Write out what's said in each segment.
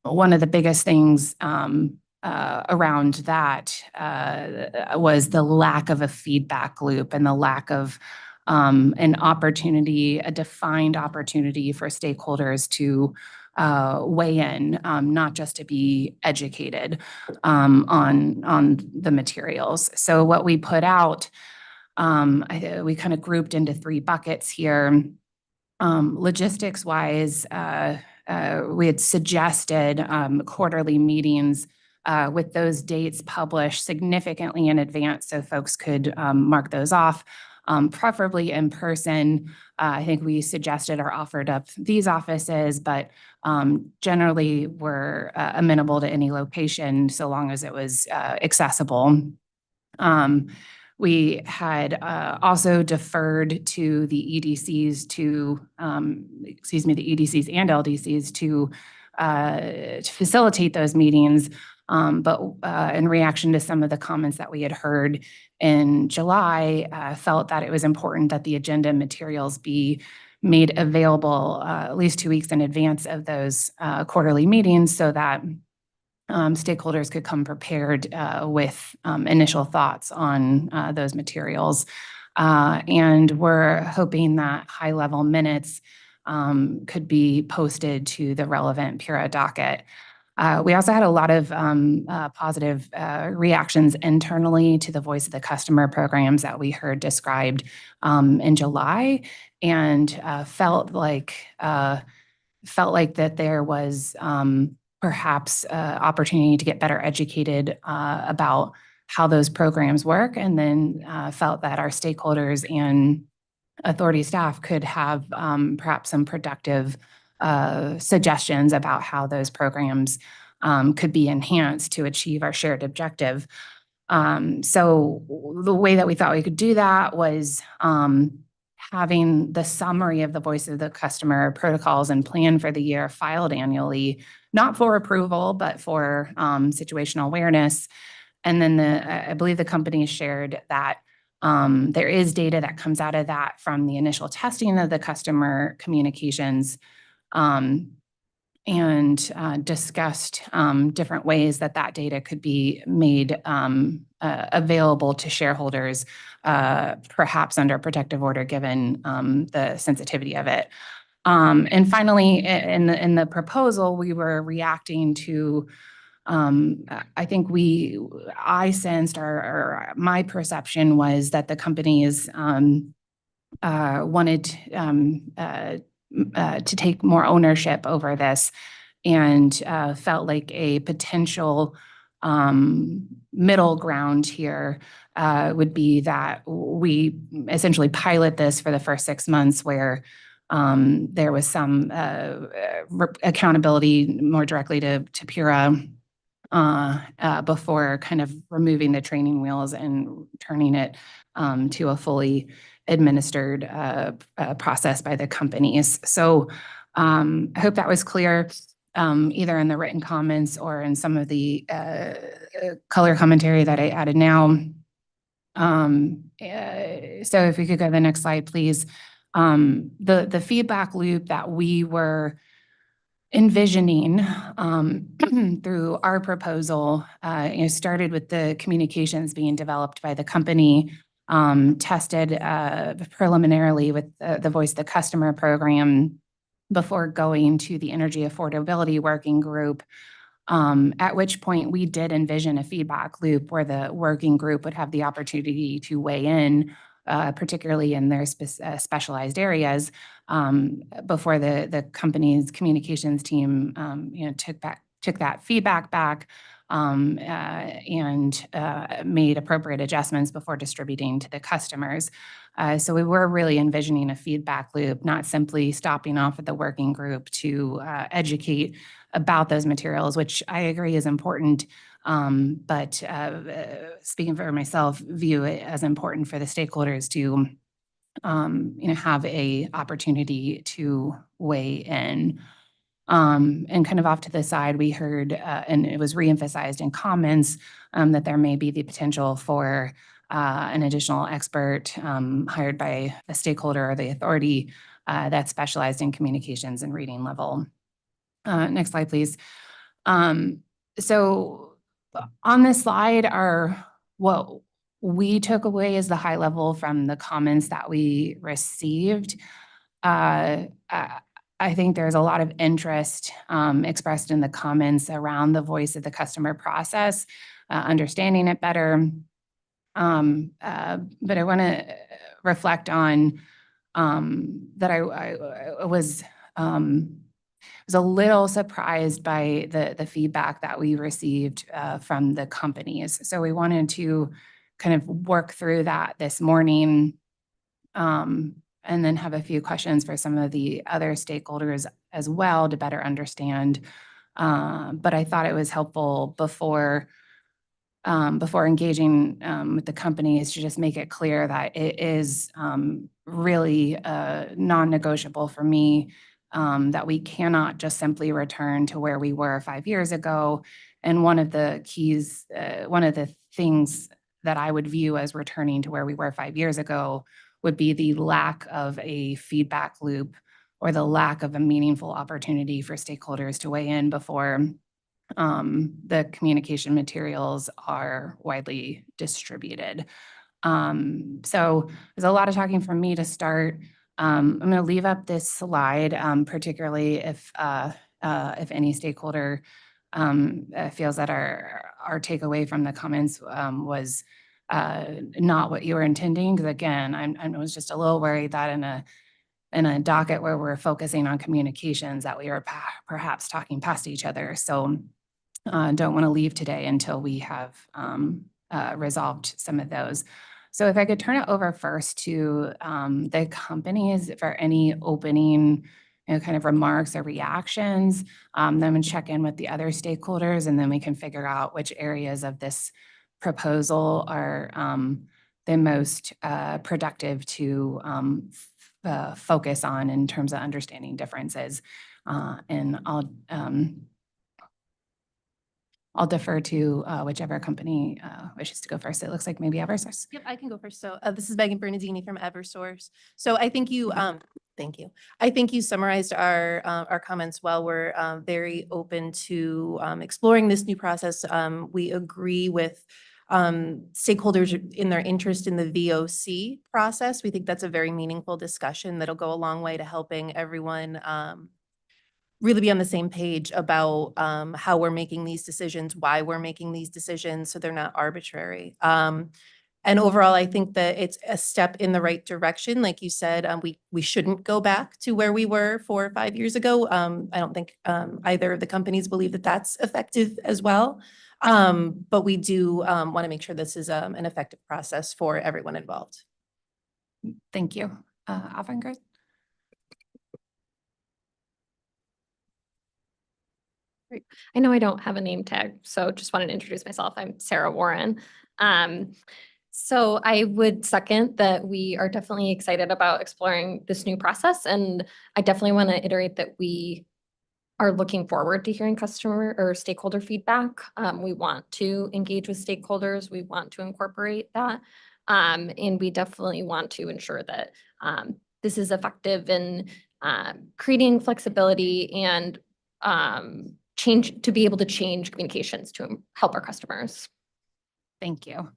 one of the biggest things around that was the lack of a feedback loop and the lack of an opportunity, a defined opportunity for stakeholders to weigh in, not just to be educated on the materials. So what we put out, we kind of grouped into 3 buckets here. Logistics wise, we had suggested quarterly meetings with those dates published significantly in advance so folks could mark those off, preferably in person. I think we suggested or offered up these offices, but generally we're amenable to any location so long as it was accessible. We had also deferred to the EDCs the EDCs and LDCs to facilitate those meetings. But in reaction to some of the comments that we had heard in July, felt that it was important that the agenda materials be made available at least 2 weeks in advance of those quarterly meetings so that stakeholders could come prepared with initial thoughts on those materials. And we're hoping that high-level minutes could be posted to the relevant PURA docket. We also had a lot of positive reactions internally to the Voice of the Customer programs that we heard described in July, and felt like that there was perhaps opportunity to get better educated about how those programs work, and then felt that our stakeholders and authority staff could have perhaps some productive suggestions about how those programs could be enhanced to achieve our shared objective. So the way that we thought we could do that was having the summary of the Voice of the Customer protocols and plan for the year filed annually, not for approval, but for situational awareness. And then I believe the company shared that there is data that comes out of that from the initial testing of the customer communications, and discussed different ways that data could be made available to shareholders, perhaps under a protective order, given the sensitivity of it. And finally, in the proposal, we were reacting to, I sensed, or my perception was that the companies wanted to take more ownership over this, and felt like a potential middle ground here would be that we essentially pilot this for the first 6 months where there was some accountability more directly to PURA before kind of removing the training wheels and turning it to a fully administered process by the companies. So I hope that was clear, either in the written comments or in some of the color commentary that I added now. So if we could go to the next slide, please. The feedback loop that we were envisioning through our proposal started with the communications being developed by the company, tested preliminarily with the Voice of the Customer program before going to the Energy Affordability Working Group, at which point we did envision a feedback loop where the working group would have the opportunity to weigh in, particularly in their specialized areas, before the company's communications team took that feedback back and made appropriate adjustments before distributing to the customers. So we were really envisioning a feedback loop, not simply stopping off at the working group to educate about those materials, which I agree is important. But speaking for myself, view it as important for the stakeholders to have a opportunity to weigh in. And kind of off to the side, we heard, and it was reemphasized in comments, that there may be the potential for an additional expert hired by a stakeholder or the authority that's specialized in communications and reading level. Next slide, please. So on this slide are what we took away as the high level from the comments that we received. I think there's a lot of interest expressed in the comments around the voice of the customer process, understanding it better. But I want to reflect on that I was a little surprised by the feedback that we received from the companies. So we wanted to kind of work through that this morning, and then have a few questions for some of the other stakeholders as well to better understand. But I thought it was helpful before engaging with the companies to just make it clear that it is really non-negotiable for me that we cannot just simply return to where we were 5 years ago. And one of the keys, one of the things that I would view as returning to where we were 5 years ago would be the lack of a feedback loop or the lack of a meaningful opportunity for stakeholders to weigh in before the communication materials are widely distributed. So there's a lot of talking from me to start. I'm going to leave up this slide, particularly if any stakeholder feels that our takeaway from the comments was not what you were intending. Because again, I was just a little worried that in a docket where we're focusing on communications that we are perhaps talking past each other. So don't want to leave today until we have resolved some of those. So if I could turn it over first to the companies for any opening kind of remarks or reactions, then we'll check in with the other stakeholders, and then we can figure out which areas of this proposal are the most productive to focus on in terms of understanding differences. And I'll defer to whichever company wishes to go first. It looks like maybe Eversource. Yep, I can go first. So this is Megan Bernardini from Eversource. So I think you, thank you. I think you summarized our comments well. We're very open to exploring this new process. We agree with stakeholders in their interest in the VOC process. We think that's a very meaningful discussion that'll go a long way to helping everyone really be on the same page about how we're making these decisions, why we're making these decisions, so they're not arbitrary. And overall, I think that it's a step in the right direction. Like you said, we shouldn't go back to where we were 4 or 5 years ago. I don't think either of the companies believe that that's effective as well. But we do want to make sure this is an effective process for everyone involved. Thank you. Avangard? Great. I know I don't have a name tag, so just wanted to introduce myself. I'm Sarah Warren. So I would second that we are definitely excited about exploring this new process. And I definitely want to iterate that we are looking forward to hearing customer or stakeholder feedback. We want to engage with stakeholders. We want to incorporate that. And we definitely want to ensure that this is effective in creating flexibility and to be able to change communications to help our customers. Thank you.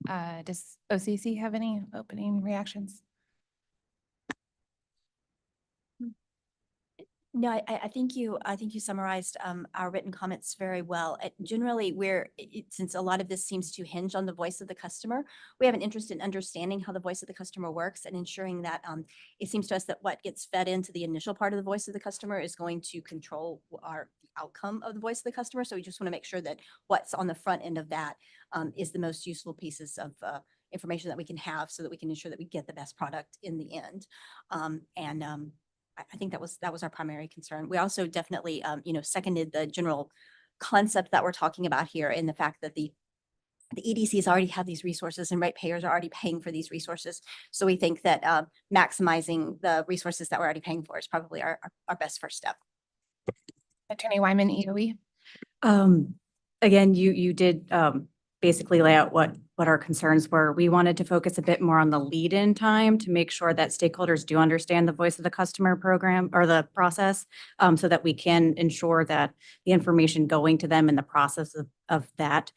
Does OCC have any opening reactions? No, I think you summarized our written comments very well. Generally, since a lot of this seems to hinge on the voice of the customer, we have an interest in understanding how the voice of the customer works and ensuring that it seems to us that what gets fed into the initial part of the voice of the customer is going to control the outcome of the voice of the customer. So we just want to make sure that what's on the front end of that is the most useful pieces of information that we can have so that we can ensure that we get the best product in the end. I think that was our primary concern. We also definitely, seconded the general concept that we're talking about here in the fact that the EDCs already have these resources and ratepayers are already paying for these resources. So we think that maximizing the resources that we're already paying for is probably our best first step. Attorney Wyman, EOE. Again, you did basically lay out what our concerns were. We wanted to focus a bit more on the lead-in time to make sure that stakeholders do understand the voice of the customer program or the process, so that we can ensure that the information going to them in the process of that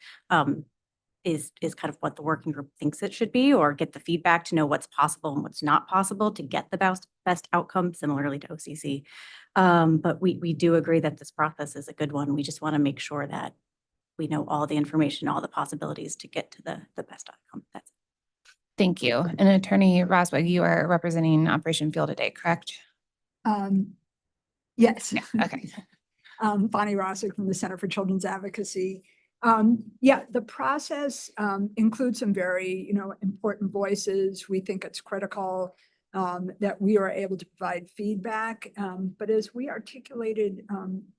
is kind of what the working group thinks it should be, or get the feedback to know what's possible and what's not possible to get the best outcome, similarly to OCC. But we do agree that this process is a good one. We just want to make sure that we know all the information, all the possibilities to get to the best outcome. That's it. Thank you. And Attorney Roswig, you are representing Operation Field today, correct? Yes. Yeah, okay. Bonnie Rossick from the Center for Children's Advocacy. Yeah, the process includes some very, important voices. We think it's critical that we are able to provide feedback. But as we articulated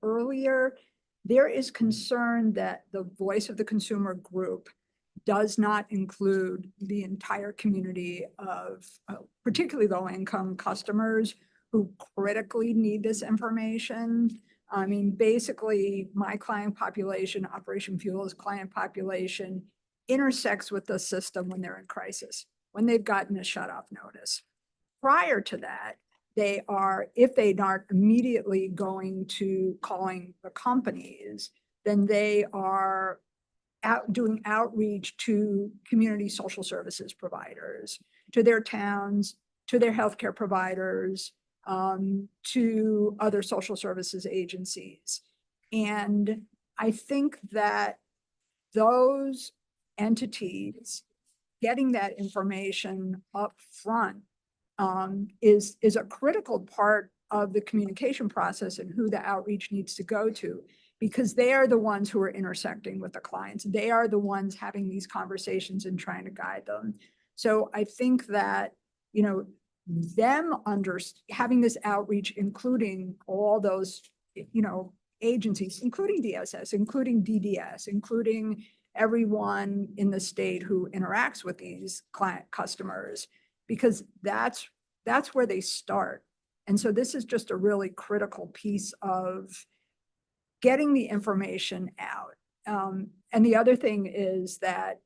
earlier, there is concern that the voice of the consumer group does not include the entire community of particularly low-income customers who critically need this information. I mean, basically, my client population, Operation Fuel's client population, intersects with the system when they're in crisis, when they've gotten a shut-off notice. Prior to that, they are, if they aren't immediately going to calling the companies, then they are doing outreach to community social services providers, to their towns, to their healthcare providers, to other social services agencies. And I think that those entities getting that information up front is a critical part of the communication process and who the outreach needs to go to, because they are the ones who are intersecting with the clients. They are the ones having these conversations and trying to guide them. So I think that, them having this outreach, including all those, agencies, including DSS, including DDS, including everyone in the state who interacts with these client customers, because that's where they start. And so this is just a really critical piece of getting the information out. And the other thing is that,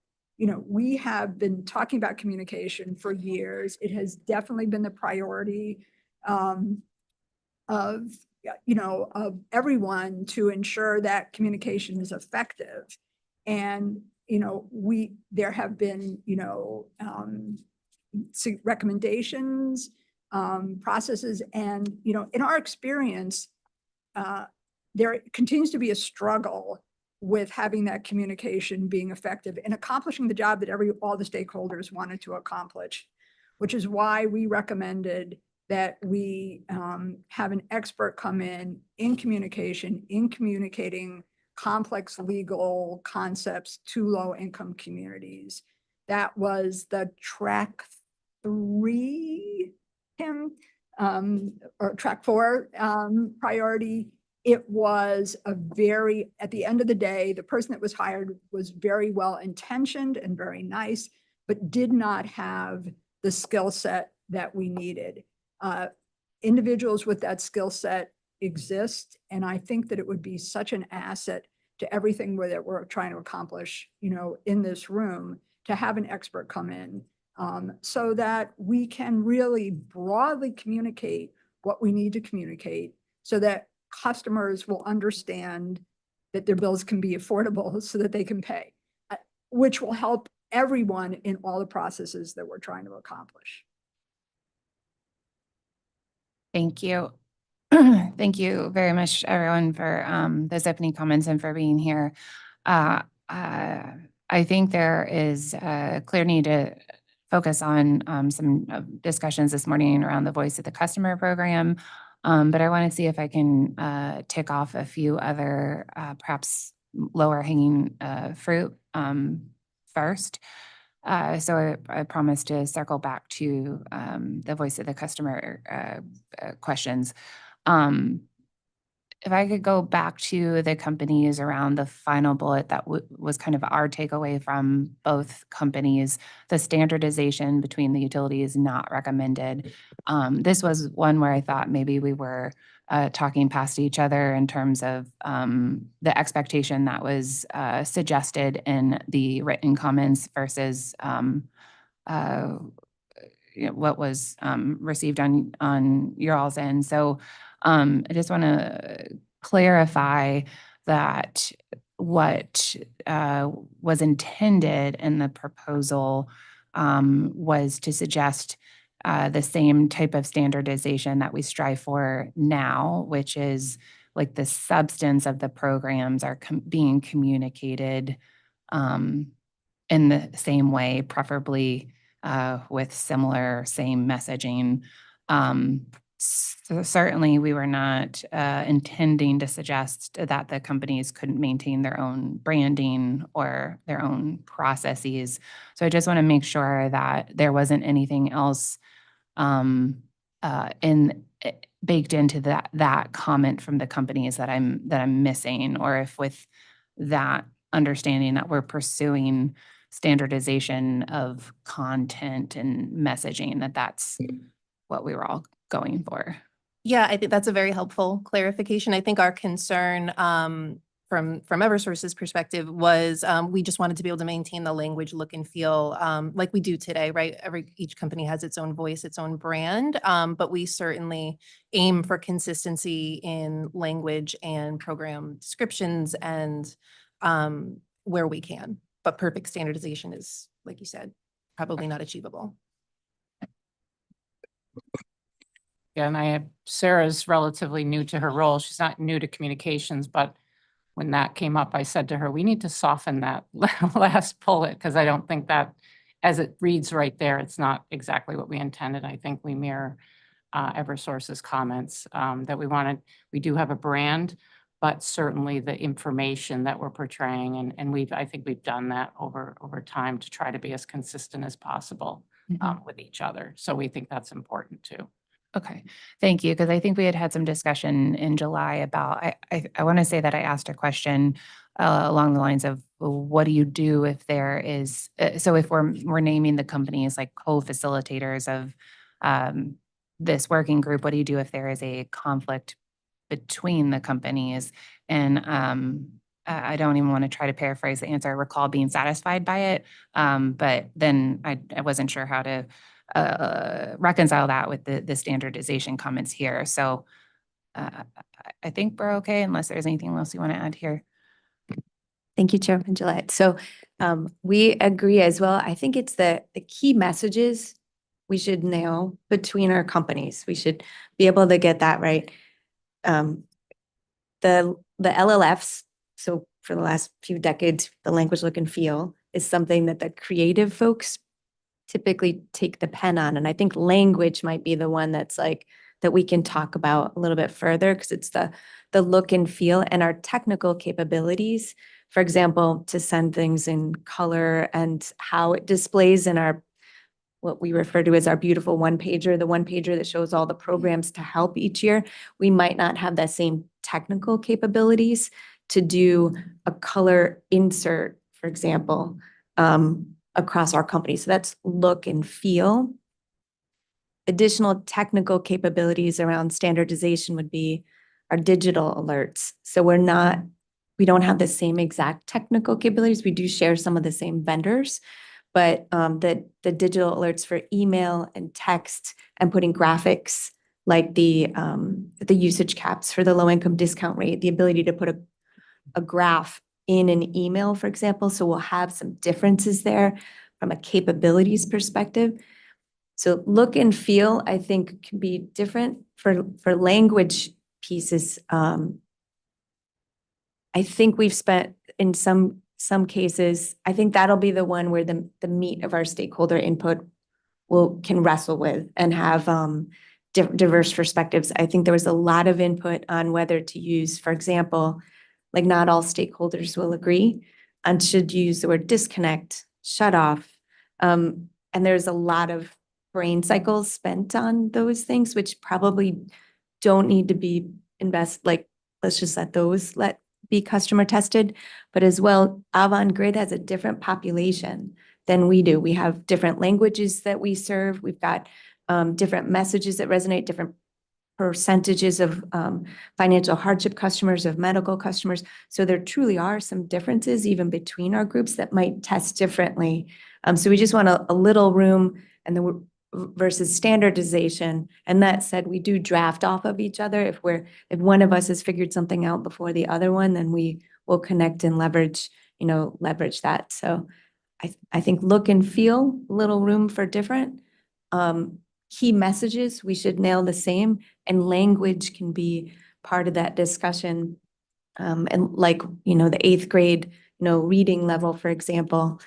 we have been talking about communication for years. It has definitely been the priority of everyone to ensure that communication is effective. And, there have been, recommendations, processes, and, in our experience, there continues to be a struggle with having that communication being effective and accomplishing the job that all the stakeholders wanted to accomplish, which is why we recommended that we have an expert come in communication, in communicating complex legal concepts to low-income communities. That was the track 3, Kim, or track 4 priority. It was at the end of the day, the person that was hired was very well-intentioned and very nice, but did not have the skill set that we needed. Individuals with that skill set exist, and I think that it would be such an asset to everything that we're trying to accomplish, in this room, to have an expert come in, so that we can really broadly communicate what we need to communicate, so that customers will understand that their bills can be affordable so that they can pay, which will help everyone in all the processes that we're trying to accomplish. Thank you. Thank you very much, everyone, for those opening comments and for being here. I think there is a clear need to focus on some discussions this morning around the Voice of the Customer program. But I want to see if I can tick off a few other perhaps lower hanging fruit first. So I promise to circle back to the Voice of the Customer questions. if I could go back to the companies around the final bullet, that was kind of our takeaway from both companies. The standardization between the utilities not recommended. This was one where I thought maybe we were talking past each other in terms of the expectation that was suggested in the written comments versus uh, what was received on your all's end. So I just want to clarify that what was intended in the proposal was to suggest the same type of standardization that we strive for now, which is like the substance of the programs are being communicated in the same way, preferably with similar, same messaging. Certainly, we were not intending to suggest that the companies couldn't maintain their own branding or their own processes. So I just want to make sure that there wasn't anything else baked into that comment from the companies that I'm missing, or if with that understanding that we're pursuing standardization of content and messaging, that's what we were all going for. Yeah, I think that's a very helpful clarification. I think our concern from Eversource's perspective was we just wanted to be able to maintain the language, look and feel like we do today, right? Each company has its own voice, its own brand, but we certainly aim for consistency in language and program descriptions and where we can. But perfect standardization is, like you said, probably not achievable. Yeah, and Sarah's relatively new to her role. She's not new to communications, but when that came up, I said to her, we need to soften that last bullet because I don't think that, as it reads right there, it's not exactly what we intended. I think we mirror Eversource's comments that we do have a brand, but certainly the information that we're portraying, and I think we've done that over time to try to be as consistent as possible with each other. So we think that's important too. Okay, thank you. Because I think we had some discussion in July about, I want to say that I asked a question along the lines of, well, what do you do if there is, so if we're naming the companies like co-facilitators of this working group, what do you do if there is a conflict between the companies? And I don't even want to try to paraphrase the answer. I recall being satisfied by it, but then I wasn't sure how to reconcile that with the standardization comments here. So I think we're okay unless there's anything else you want to add here. Thank you, Chairman Gillette. So we agree as well. I think it's the key messages we should nail between our companies. We should be able to get that right. The LLFs, so for the last few decades, the language, look, and feel is something that the creative folks typically take the pen on. And I think language might be the one that's like, that we can talk about a little bit further because it's the look and feel and our technical capabilities. For example, to send things in color and how it displays in our, what we refer to as our beautiful one-pager, the one-pager that shows all the programs to help each year. We might not have that same technical capabilities to do a color insert, for example, across our company. So that's look and feel. Additional technical capabilities around standardization would be our digital alerts. So we don't have the same exact technical capabilities. We do share some of the same vendors, but the digital alerts for email and text and putting graphics like the usage caps for the low income discount rate, the ability to put a graph in an email, for example. So we'll have some differences there from a capabilities perspective. So look and feel, I think, can be different for language pieces. I think we've spent in some cases, I think that'll be the one where the meat of our stakeholder input can wrestle with and have diverse perspectives. I think there was a lot of input on whether to use, for example, like not all stakeholders will agree and should use the word disconnect, shut off. And there's a lot of brain cycles spent on those things, which probably don't need to be let's just let those be customer tested. But as well, Avangrid has a different population than we do. We have different languages that we serve. We've got different messages that resonate, different percentages of financial hardship customers, of medical customers. So there truly are some differences even between our groups that might test differently. So we just want a little room and then versus standardization. And that said, we do draft off of each other. If one of us has figured something out before the other one, then we will connect and leverage that. So I think look and feel, little room for different. Key messages, we should nail the same, and language can be part of that discussion. And like, the 8th grade, reading level, for example,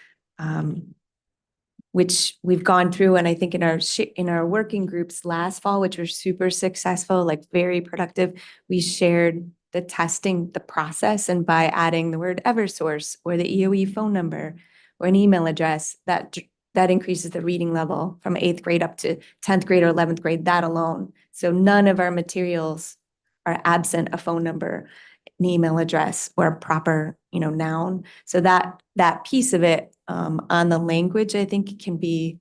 which we've gone through. And I think in our working groups last fall, which were super successful, like very productive, we shared the testing, the process, and by adding the word Eversource or the EOE phone number or an email address, that increases the reading level from 8th grade up to 10th grade or 11th grade, that alone. So none of our materials are absent a phone number, an email address, or a proper, noun. So that piece of it on the language, I think can be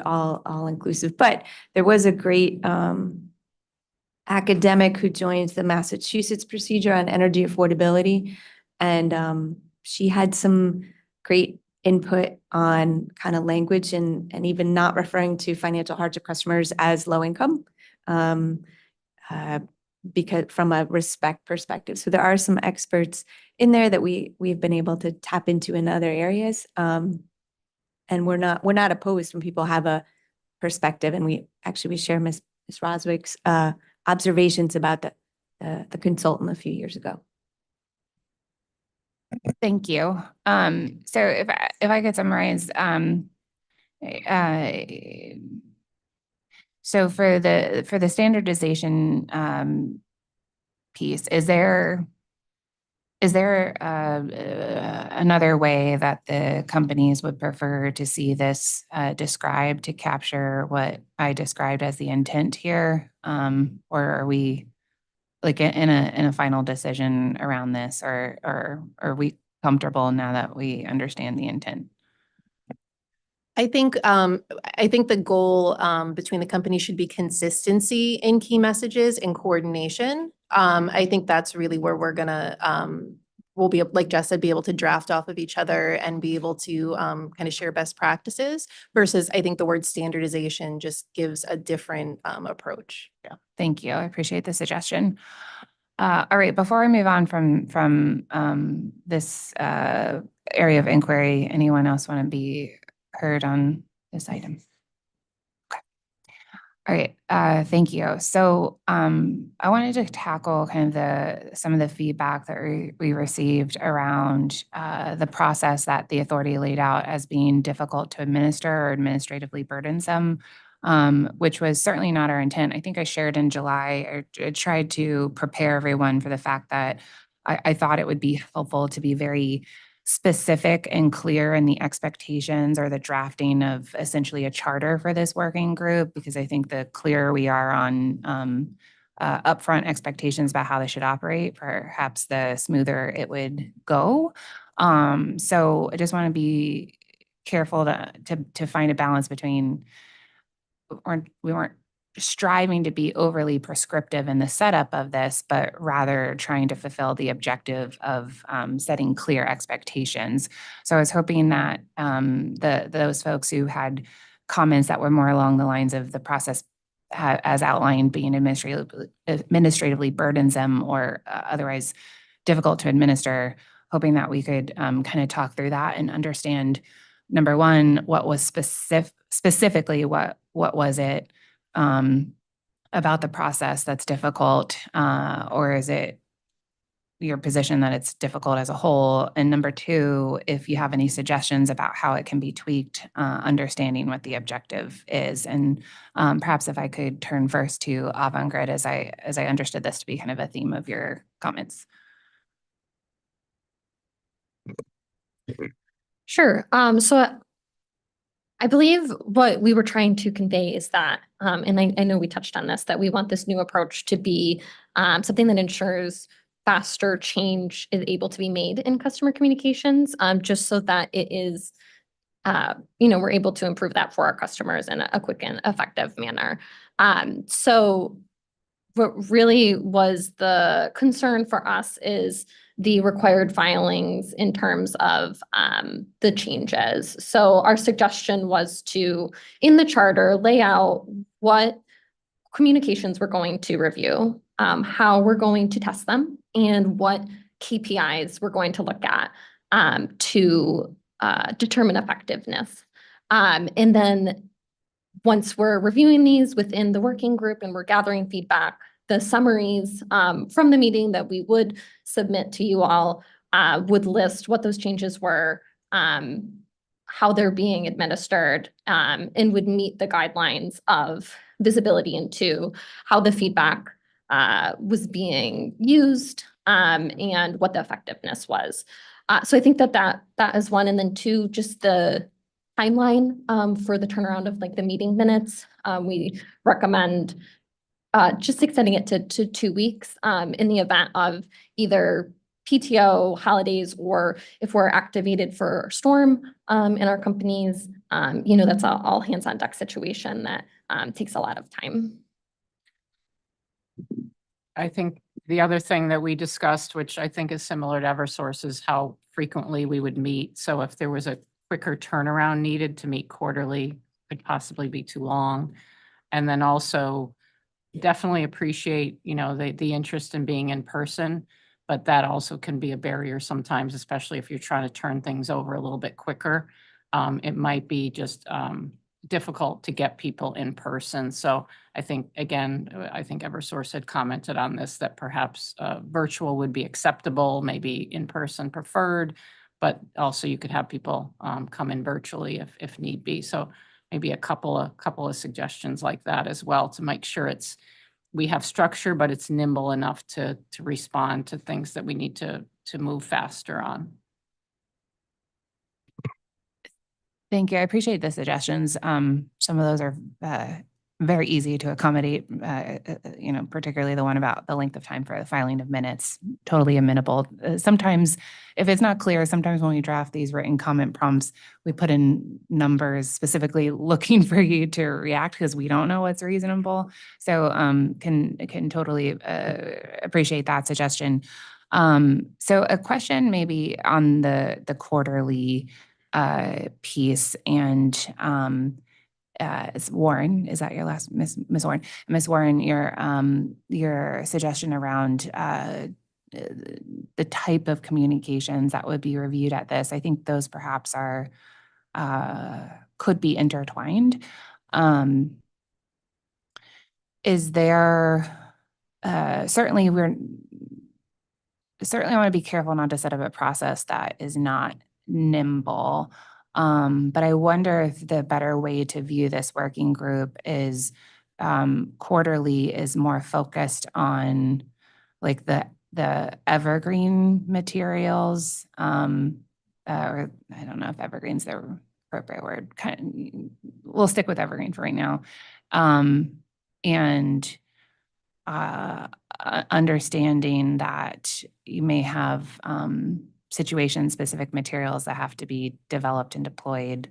all inclusive. But there was a great academic who joined the Massachusetts procedure on energy affordability. And she had some great input on kind of language and even not referring to financial hardship customers as low income, because from a respect perspective. So there are some experts in there that we've been able to tap into in other areas. And we're not opposed when people have a perspective. And we share Ms. Roswick's observations about the consultant a few years ago. Thank you. So if I could summarize, so for the standardization piece, is there another way that the companies would prefer to see this described to capture what I described as the intent here? Or are we like in a final decision around this, or are we comfortable now that we understand the intent? I think the goal between the companies should be consistency in key messages and coordination. I think that's really where we're gonna we'll be, like Jess said, be able to draft off of each other and be able to kind of share best practices versus I think the word standardization just gives a different approach. Yeah, thank you. I appreciate the suggestion. All right, before I move on from this area of inquiry, anyone else want to be heard on this item? Okay. All right, thank you. So I wanted to tackle kind of some of the feedback that we received around the process that the authority laid out as being difficult to administer or administratively burdensome, which was certainly not our intent. I think I shared in July, I tried to prepare everyone for the fact that I thought it would be helpful to be very specific and clear in the expectations or the drafting of essentially a charter for this working group, because I think the clearer we are on upfront expectations about how they should operate, perhaps the smoother it would go. So I just want to be careful to find a balance between we weren't striving to be overly prescriptive in the setup of this, but rather trying to fulfill the objective of setting clear expectations. So I was hoping that those folks who had comments that were more along the lines of the process as outlined being administratively burdensome or otherwise difficult to administer, hoping that we could kind of talk through that and understand, number one, what was specifically what was it about the process that's difficult, or is it your position that it's difficult as a whole? And number two, if you have any suggestions about how it can be tweaked, understanding what the objective is. And perhaps if I could turn first to Avangrid, as I understood this to be kind of a theme of your comments. Sure. So I believe what we were trying to convey is that, and I know we touched on this, that we want this new approach to be something that ensures faster change is able to be made in customer communications, just so that it is, we're able to improve that for our customers in a quick and effective manner. So what really was the concern for us is the required filings in terms of the changes. So our suggestion was to, in the charter, lay out what communications we're going to review, how we're going to test them, and what KPIs we're going to look at to determine effectiveness. And then once we're reviewing these within the working group and we're gathering feedback, the summaries from the meeting that we would submit to you all would list what those changes were, how they're being administered, and would meet the guidelines of visibility into how the feedback was being used, and what the effectiveness was. So I think that is one. And then two, just the timeline for the turnaround of like the meeting minutes. We recommend just extending it to 2 weeks in the event of either PTO, holidays, or if we're activated for a storm in our companies, that's an all hands on deck situation that takes a lot of time. I think the other thing that we discussed, which I think is similar to Eversource, is how frequently we would meet. So if there was a quicker turnaround needed to meet quarterly, could possibly be too long. And then also definitely appreciate, the interest in being in person, but that also can be a barrier sometimes, especially if you're trying to turn things over a little bit quicker. It might be just difficult to get people in person. So I think, again, Eversource had commented on this, that perhaps virtual would be acceptable, maybe in person preferred, but also you could have people come in virtually if need be. So maybe a couple of suggestions like that as well, to make sure we have structure, but it's nimble enough to respond to things that we need to move faster on. Thank you. I appreciate the suggestions. Some of those are very easy to accommodate, particularly the one about the length of time for the filing of minutes, totally amenable. Sometimes if it's not clear, sometimes when we draft these written comment prompts, we put in numbers specifically looking for you to react because we don't know what's reasonable. So can totally appreciate that suggestion. So a question maybe on the quarterly piece, and it's Warren, is that your last, Miss Warren? Miss Warren, your suggestion around the type of communications that would be reviewed at this, I think those perhaps are could be intertwined. Is there certainly want to be careful not to set up a process that is not nimble. But I wonder if the better way to view this working group is quarterly is more focused on like the evergreen materials, or I don't know if evergreen's the appropriate word. We'll stick with evergreen for right now. And understanding that you may have situation-specific materials that have to be developed and deployed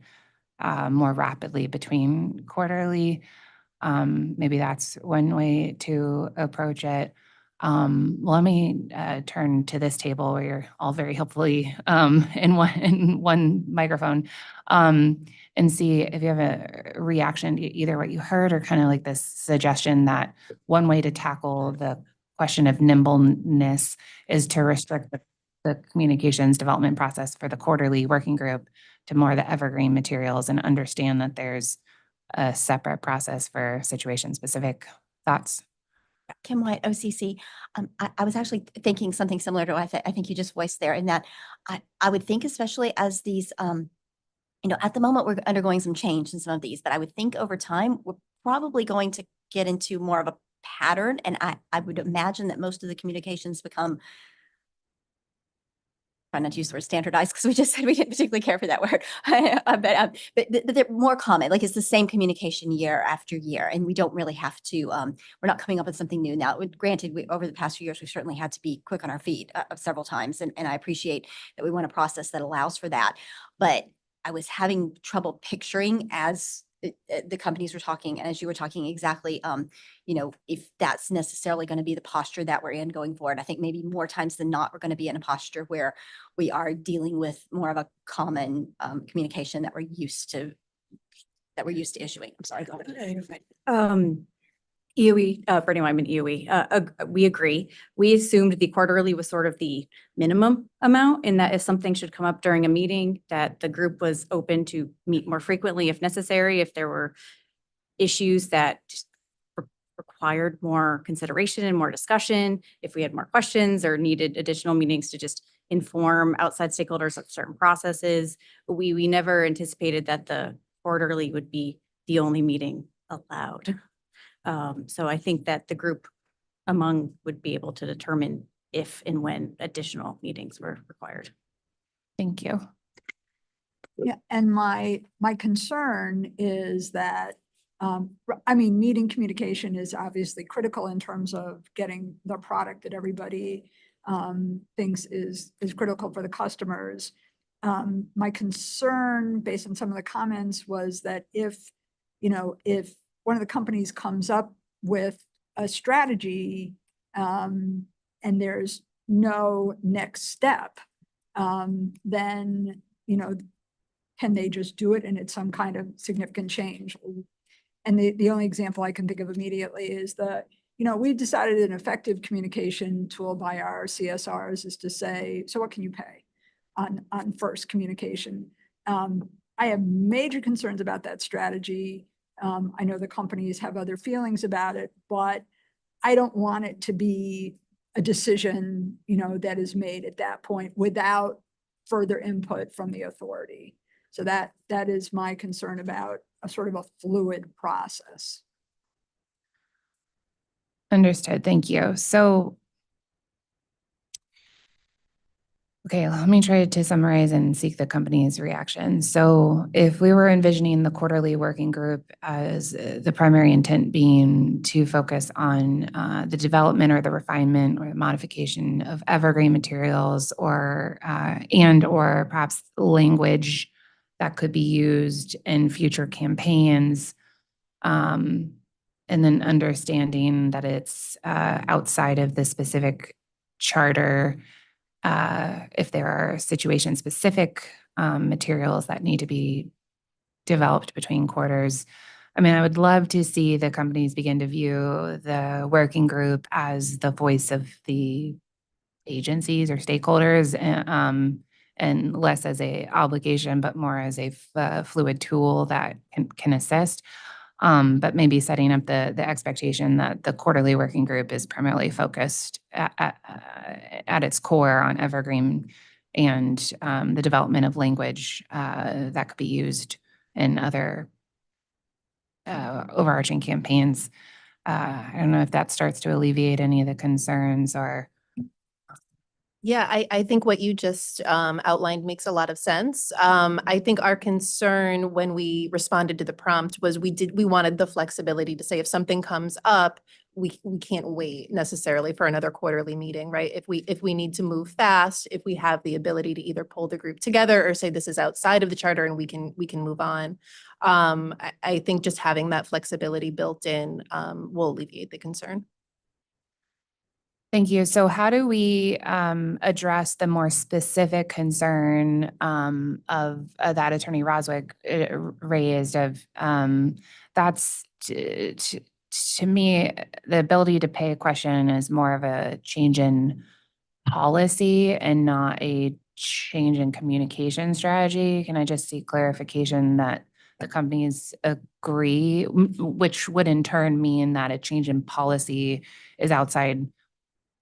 more rapidly between quarterly. Maybe that's one way to approach it. Let me turn to this table where you're all very helpfully in one microphone, and see if you have a reaction to either what you heard or kind of like this suggestion that one way to tackle the question of nimbleness is to restrict the communications development process for the quarterly working group to more of the evergreen materials, and understand that there's a separate process for situation-specific thoughts. Kim White, OCC. I was actually thinking something similar to what I think you just voiced there, in that I would think, especially as these, at the moment we're undergoing some change in some of these, but I would think over time we're probably going to get into more of a pattern, and I would imagine that most of the communications become try not to use the word standardized because we just said we didn't particularly care for that word. But they're more common, like it's the same communication year after year. And we don't really have to, we're not coming up with something new. Now, granted, over the past few years, we've certainly had to be quick on our feet several times. And I appreciate that we want a process that allows for that. But I was having trouble picturing as the companies were talking, and as you were talking exactly, if that's necessarily going to be the posture that we're in going forward. I think maybe more times than not, we're going to be in a posture where we are dealing with more of a common communication that we're used to issuing. I'm sorry, go ahead. EOE, Brittany Wyman, EOE, we agree. We assumed the quarterly was sort of the minimum amount, and that if something should come up during a meeting, that the group was open to meet more frequently if necessary, if there were issues that just required more consideration and more discussion, if we had more questions or needed additional meetings to just inform outside stakeholders of certain processes. We never anticipated that the quarterly would be the only meeting allowed. So I think that the group would be able to determine if and when additional meetings were required. Thank you. Yeah, and my concern is that, meeting communication is obviously critical in terms of getting the product that everybody thinks is critical for the customers. My concern, based on some of the comments, was that if one of the companies comes up with a strategy and there's no next step, then, can they just do it and it's some kind of significant change? And the only example I can think of immediately is that, we've decided an effective communication tool by our CSRs is to say, so what can you pay on first communication? I have major concerns about that strategy. I know the companies have other feelings about it, but I don't want it to be a decision, that is made at that point without further input from the authority. So that is my concern about a sort of a fluid process. Understood. Thank you. So, okay, let me try to summarize and seek the company's reaction. So if we were envisioning the quarterly working group as the primary intent being to focus on the development or the refinement or the modification of evergreen materials or perhaps language that could be used in future campaigns, and then understanding that it's outside of the specific charter, if there are situation-specific materials that need to be developed between quarters. I would love to see the companies begin to view the working group as the voice of the agencies or stakeholders, and less as a obligation, but more as a fluid tool that can assist. But maybe setting up the expectation that the quarterly working group is primarily focused at its core on evergreen and the development of language that could be used in other overarching campaigns. I don't know if that starts to alleviate any of the concerns or. Yeah, I think what you just outlined makes a lot of sense. I think our concern when we responded to the prompt was we wanted the flexibility to say if something comes up, we can't wait necessarily for another quarterly meeting, right? If we need to move fast, if we have the ability to either pull the group together or say this is outside of the charter and we can move on. I think just having that flexibility built in will alleviate the concern. Thank you. So how do we address the more specific concern of that Attorney Roswick raised of that's to me, the ability to pay a question is more of a change in policy and not a change in communication strategy. Can I just see clarification that the companies agree, which would in turn mean that a change in policy is outside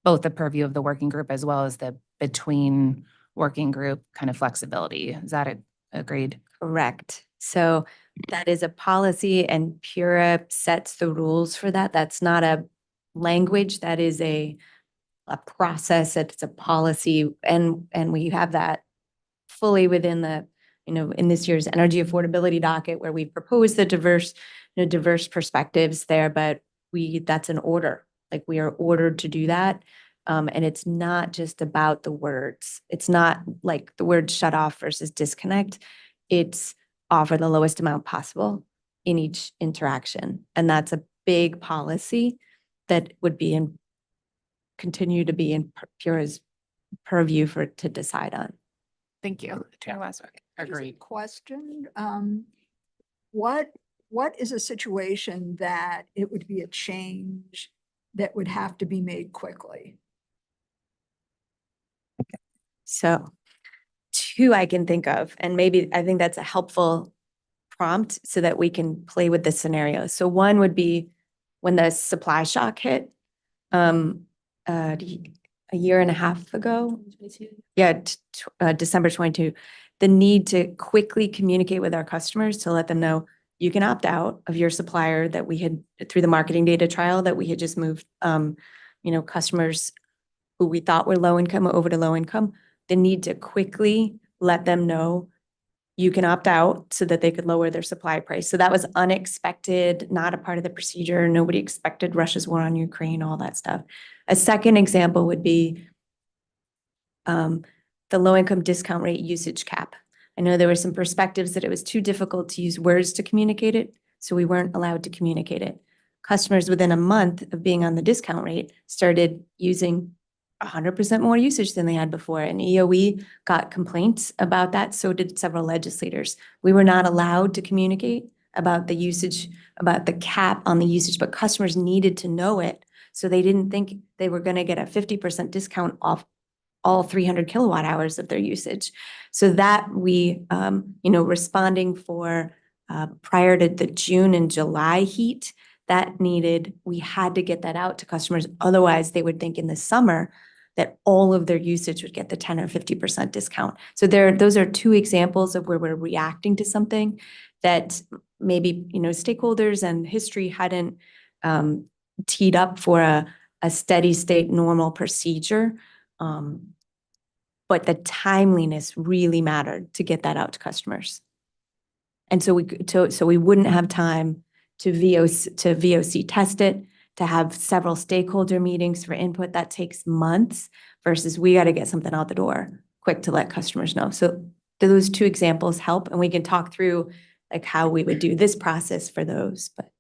both the purview of the working group as well as the between working group kind of flexibility. Is that agreed? Correct. So that is a policy and Pura sets the rules for that. That's not a language. That is a a process, it's a policy, and we have that fully within the, in this year's energy affordability docket, where we propose the diverse perspectives there, but that's an order. Like, we are ordered to do that. And it's not just about the words. It's not like the word shut off versus disconnect. It's offer the lowest amount possible in each interaction. And that's a big policy that would continue to be in Pura's purview to decide on. Thank you. Chair Westwick. Just a Agreed. question, what is a situation that it would be a change that would have to be made quickly? So two I can think of, and maybe I think that's a helpful prompt so that we can play with the scenario. So one would be when the supply shock hit, a year and a half ago. Yeah, December 22, the need to quickly communicate with our customers to let them know you can opt out of your supplier that we had through the marketing data trial that we had just moved, customers who we thought were low income over to low income. The need to quickly let them know you can opt out so that they could lower their supply price. So that was unexpected, not a part of the procedure. Nobody expected Russia's war on Ukraine, all that stuff. A second example would be the low-income discount rate usage cap. I know there were some perspectives that it was too difficult to use words to communicate it, so we weren't allowed to communicate it. Customers within a month of being on the discount rate started using 100% more usage than they had before. And EOE got complaints about that. So did several legislators. We were not allowed to communicate about the usage, about the cap on the usage, but customers needed to know it. So they didn't think they were going to get a 50% discount off all 300 kilowatt hours of their usage. So that we, responding for prior to the June and July heat, we had to get that out to customers. Otherwise, they would think in the summer that all of their usage would get the 10 or 50% discount. So those are two examples of where we're reacting to something that maybe, stakeholders and history hadn't teed up for a steady state normal procedure. But the timeliness really mattered to get that out to customers. And so we wouldn't have time to VOC test it, to have several stakeholder meetings for input. That takes months versus we got to get something out the door quick to let customers know. So those two examples help, and we can talk through like how we would do this process for those. But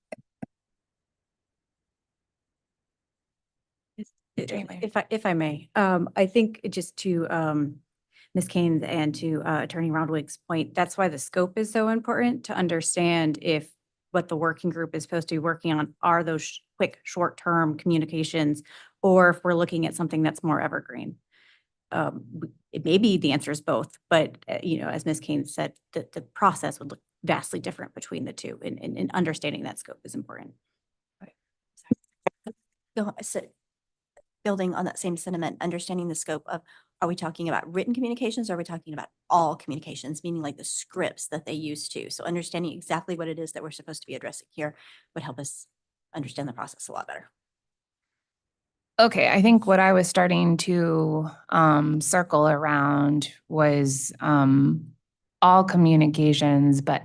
If I may, I think just to Ms. Kane and to Attorney Rodwick's point, that's why the scope is so important to understand if what the working group is supposed to be working on are those quick, short-term communications, or if we're looking at something that's more evergreen. It may be the answer is both, but as Ms. Kane said, the process would look vastly different between the two, and understanding that scope is important. Building on that same sentiment, understanding the scope of, are we talking about written communications, or are we talking about all communications, meaning like the scripts that they use too? So understanding exactly what it is that we're supposed to be addressing here would help us understand the process a lot better. Okay, I think what I was starting to circle around was all communications, but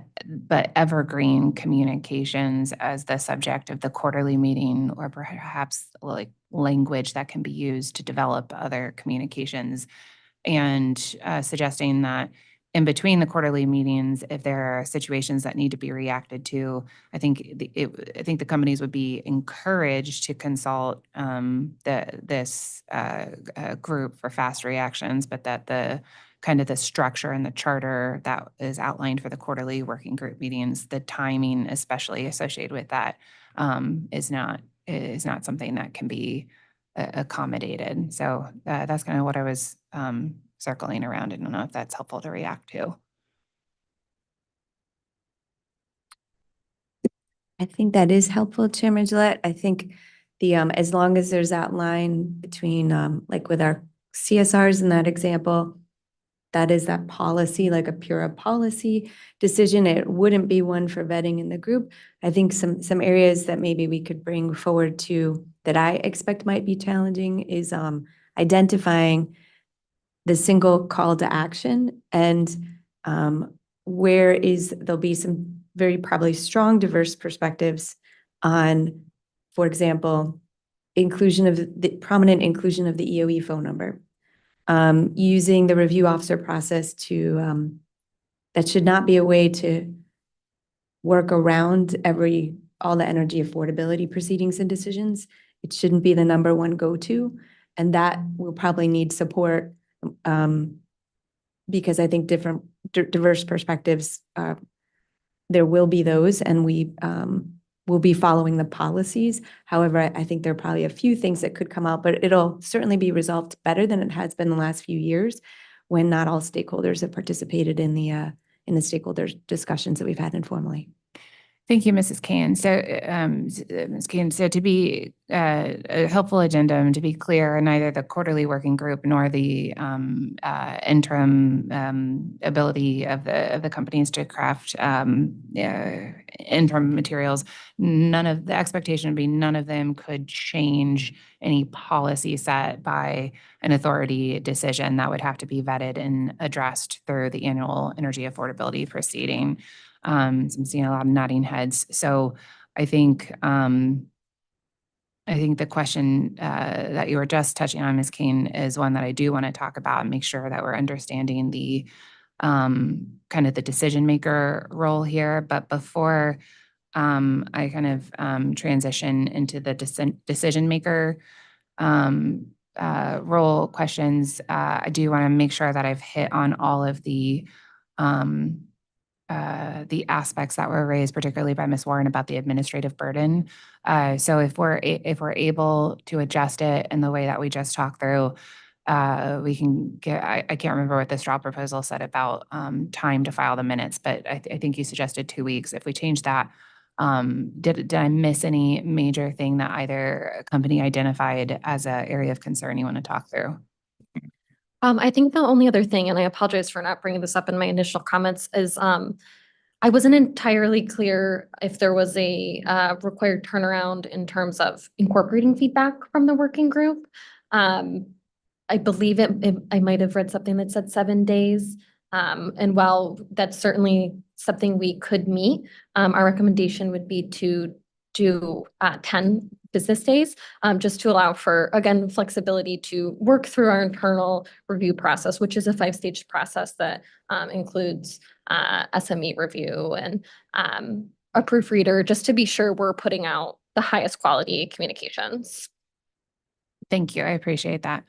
evergreen communications as the subject of the quarterly meeting, or perhaps like language that can be used to develop other communications, and suggesting that in between the quarterly meetings, if there are situations that need to be reacted to, I think the companies would be encouraged to consult this group for fast reactions, but that the kind of the structure and the charter that is outlined for the quarterly working group meetings, the timing especially associated with that, is not something that can be accommodated. So that's kind of what I was circling around. I don't know if that's helpful to react to. I think that is helpful, Chairman Gillette. I think as long as there's outline between like with our CSRs in that example, that is that policy, like a pure policy decision. It wouldn't be one for vetting in the group. I think some areas that maybe we could bring forward to that I expect might be challenging is identifying the single call to action and there'll be some very probably strong diverse perspectives on, for example, prominent inclusion of the EOE phone number, using the review officer process to, that should not be a way to work around all the energy affordability proceedings and decisions. It shouldn't be the number one go-to, and that will probably need support because I think different diverse perspectives, there will be those, and we will be following the policies. However, I think there are probably a few things that could come out, but it'll certainly be resolved better than it has been the last few years when not all stakeholders have participated in the stakeholder discussions that we've had informally. Thank you, Mrs. Kane. So, Ms. Kane, so to be a helpful addendum, to be clear, neither the quarterly working group nor the interim ability of the companies to craft interim materials, the expectation would be none of them could change any policy set by an authority decision. That would have to be vetted and addressed through the annual energy affordability proceeding. So I'm seeing a lot of nodding heads. So I think the question that you were just touching on, Ms. Kane, is one that I do want to talk about and make sure that we're understanding the kind of the decision maker role here. But before I kind of transition into the decision maker role questions, I do want to make sure that I've hit on all of the aspects that were raised, particularly by Ms. Warren, about the administrative burden. So if we're able to adjust it in the way that we just talked through, we can get. I can't remember what the straw proposal said about time to file the minutes, but I think you suggested 2 weeks. If we change that, did I miss any major thing that either company identified as an area of concern you want to talk through? I think the only other thing, and I apologize for not bringing this up in my initial comments, is I wasn't entirely clear if there was a required turnaround in terms of incorporating feedback from the working group. I believe I might have read something that said 7 days. And while that's certainly something we could meet, our recommendation would be to do 10 business days, just to allow for, again, flexibility to work through our internal review process, which is a 5-stage process that includes SME review and a proofreader, just to be sure we're putting out the highest quality communications. Thank you. I appreciate that.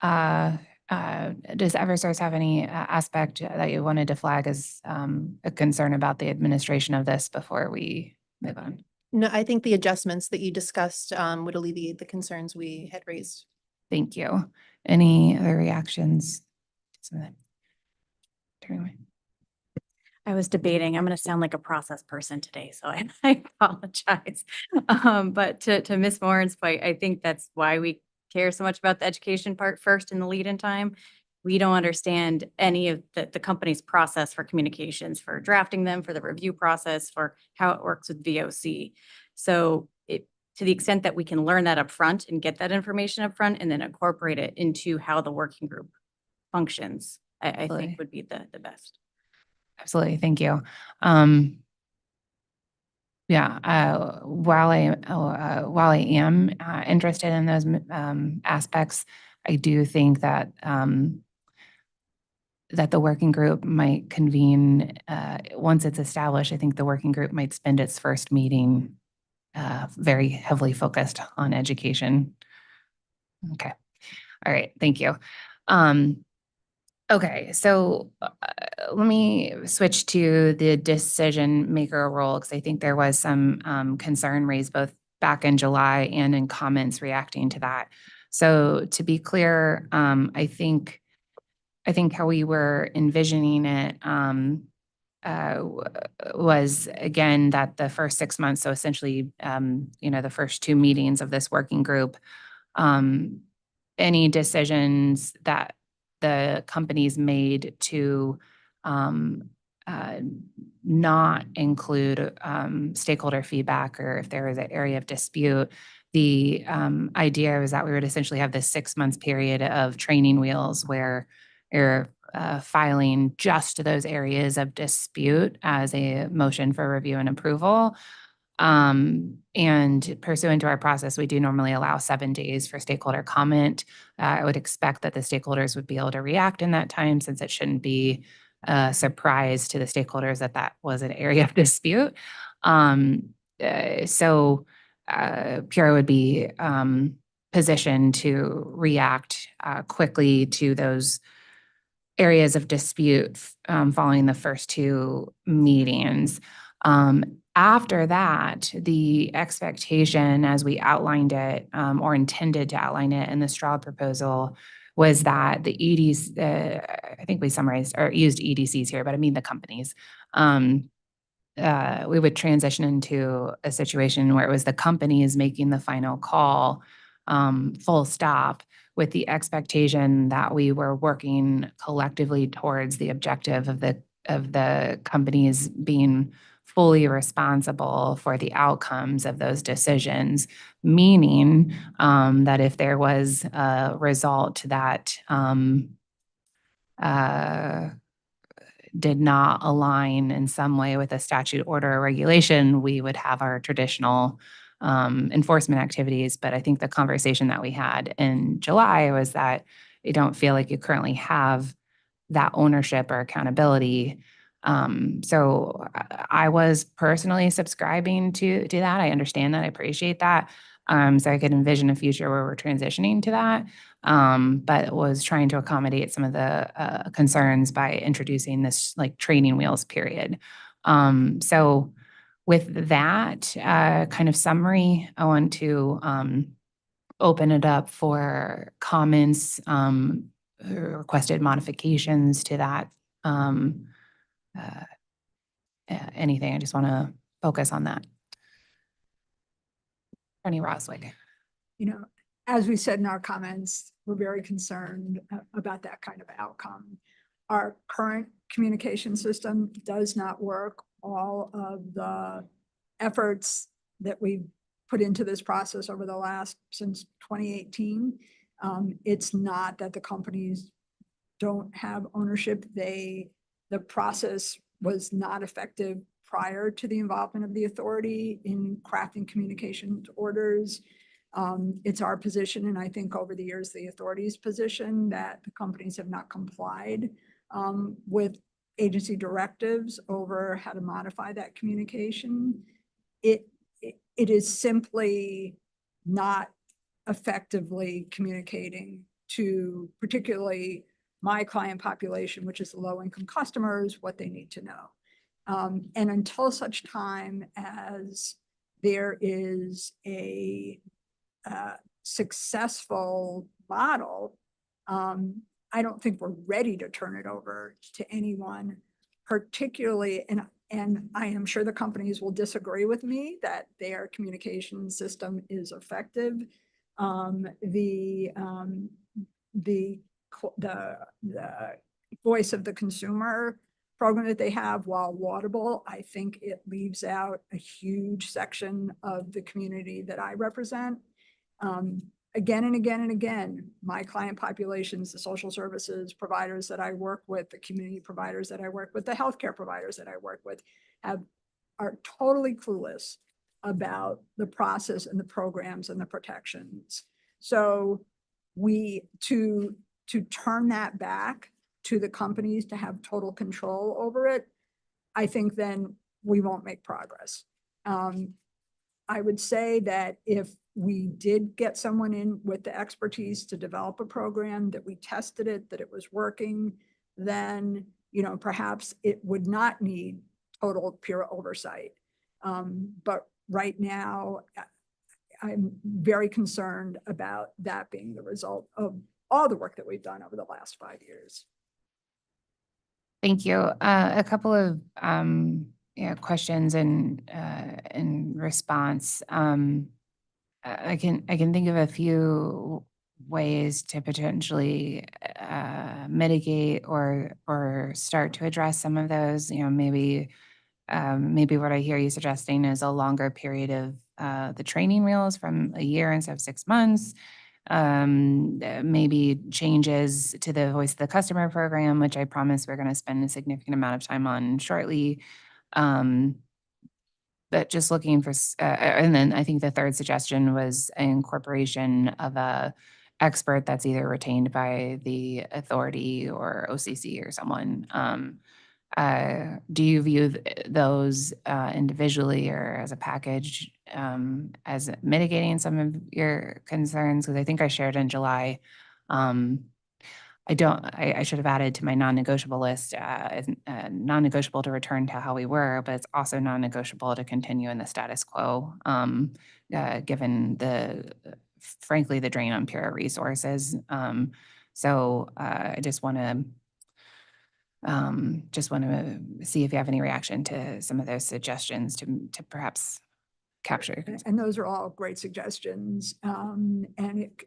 Does Eversource have any aspect that you wanted to flag as a concern about the administration of this before we move on? No, I think the adjustments that you discussed would alleviate the concerns we had raised. Thank you. Any other reactions? Some of that. Turn away. I was debating, I'm going to sound like a process person today, so I apologize. But to Ms. Warren's point, I think that's why we care so much about the education part first in the lead-in time. We don't understand any of the company's process for communications, for drafting them, for the review process, for how it works with VOC. So to the extent that we can learn that up front and get that information up front and then incorporate it into how the working group functions, I think would be the best. Absolutely. Thank you. Yeah, while I am interested in those aspects, I do think that that the working group might convene once it's established. I think the working group might spend its first meeting very heavily focused on education. Okay. All right. Thank you. Okay, so let me switch to the decision maker role, because I think there was some concern raised both back in July and in comments reacting to that. So to be clear, I think how we were envisioning it was, again, that the first 6 months, so essentially, the first 2 meetings of this working group, any decisions that the companies made to not include stakeholder feedback, or if there was an area of dispute, the idea was that we would essentially have this 6 months period of training wheels where you're filing just those areas of dispute as a motion for review and approval. And pursuant to our process, we do normally allow 7 days for stakeholder comment. I would expect that the stakeholders would be able to react in that time, since it shouldn't be a surprise to the stakeholders that that was an area of dispute. So Pura would be positioned to react quickly to those areas of dispute following the first 2 meetings. After that, the expectation, as we outlined it, or intended to outline it in the straw proposal, was that the EDs, I think we summarized or used EDCs here, but I mean the companies. We would transition into a situation where it was the companies making the final call, full stop, with the expectation that we were working collectively towards the objective of the companies being fully responsible for the outcomes of those decisions, meaning that if there was a result that did not align in some way with a statute, order, or regulation, we would have our traditional enforcement activities. But I think the conversation that we had in July was that you don't feel like you currently have that ownership or accountability. So I was personally subscribing to that. I understand that. I appreciate that. So I could envision a future where we're transitioning to that, but was trying to accommodate some of the concerns by introducing this like training wheels period. So with that kind of summary, I want to open it up for comments, requested modifications to that. Anything. I just want to focus on that. Attorney Roswig. You know, as we said in our comments, we're very concerned about that kind of outcome. Our current communication system does not work. All of the efforts that we've put into this process over the since 2018, it's not that the companies don't have ownership. The process was not effective prior to the involvement of the authority in crafting communication orders. It's our position, and I think over the years, the authority's position, that the companies have not complied with agency directives over how to modify that communication. It is simply not effectively communicating to particularly my client population, which is the low-income customers, what they need to know. And until such time as there is a successful model, I don't think we're ready to turn it over to anyone, particularly, and I am sure the companies will disagree with me that their communication system is effective. The voice of the consumer program that they have, while laudable, I think it leaves out a huge section of the community that I represent. Again and again and again, my client populations, the social services providers that I work with, the community providers that I work with, the healthcare providers that I work with, are totally clueless about the process and the programs and the protections. So to turn that back to the companies to have total control over it, I think then we won't make progress. I would say that if we did get someone in with the expertise to develop a program, that we tested it, that it was working, then, perhaps it would not need total Pura oversight. But right now, I'm very concerned about that being the result of all the work that we've done over the last 5 years. Thank you. A couple of questions in response. I can think of a few ways to potentially mitigate or start to address some of those. Maybe what I hear you suggesting is a longer period of the training wheels from a year instead of 6 months. Maybe changes to the voice of the customer program, which I promise we're going to spend a significant amount of time on shortly. But just looking for, and then I think the third suggestion was an incorporation of a expert that's either retained by the authority or OCC or someone. Do you view those individually or as a package as mitigating some of your concerns? Because I think I shared in July. I should have added to my non-negotiable list, non-negotiable to return to how we were, but it's also non-negotiable to continue in the status quo, given frankly, the drain on pure resources. So I just want to see if you have any reaction to some of those suggestions to perhaps capture. And those are all great suggestions. And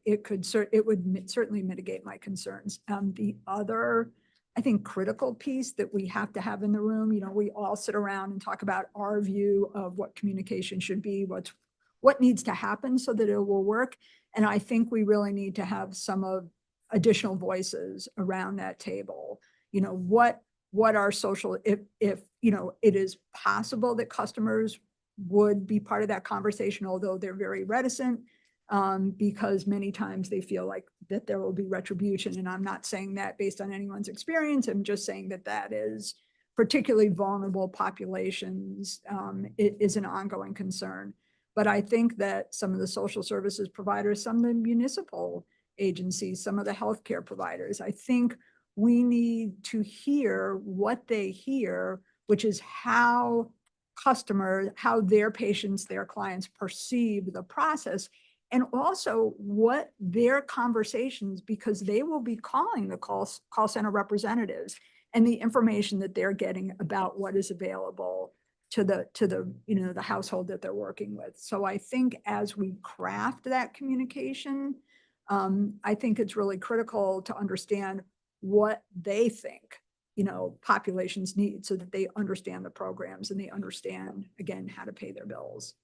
it would certainly mitigate my concerns. The other, I think, critical piece that we have to have in the room, we all sit around and talk about our view of what communication should be, what needs to happen so that it will work. And I think we really need to have some of additional voices around that table. What are social, if it is possible that customers would be part of that conversation, although they're very reticent, because many times they feel like that there will be retribution. And I'm not saying that based on anyone's experience. I'm just saying that is particularly vulnerable populations. It is an ongoing concern. But I think that some of the social services providers, some of the municipal agencies, some of the healthcare providers, I think we need to hear what they hear, which is how their patients, their clients perceive the process, and also what their conversations, because they will be calling the call center representatives, and the information that they're getting about what is available to the household that they're working with. So I think as we craft that communication, I think it's really critical to understand what they think populations need, so that they understand the programs and they understand, again, how to pay their bills.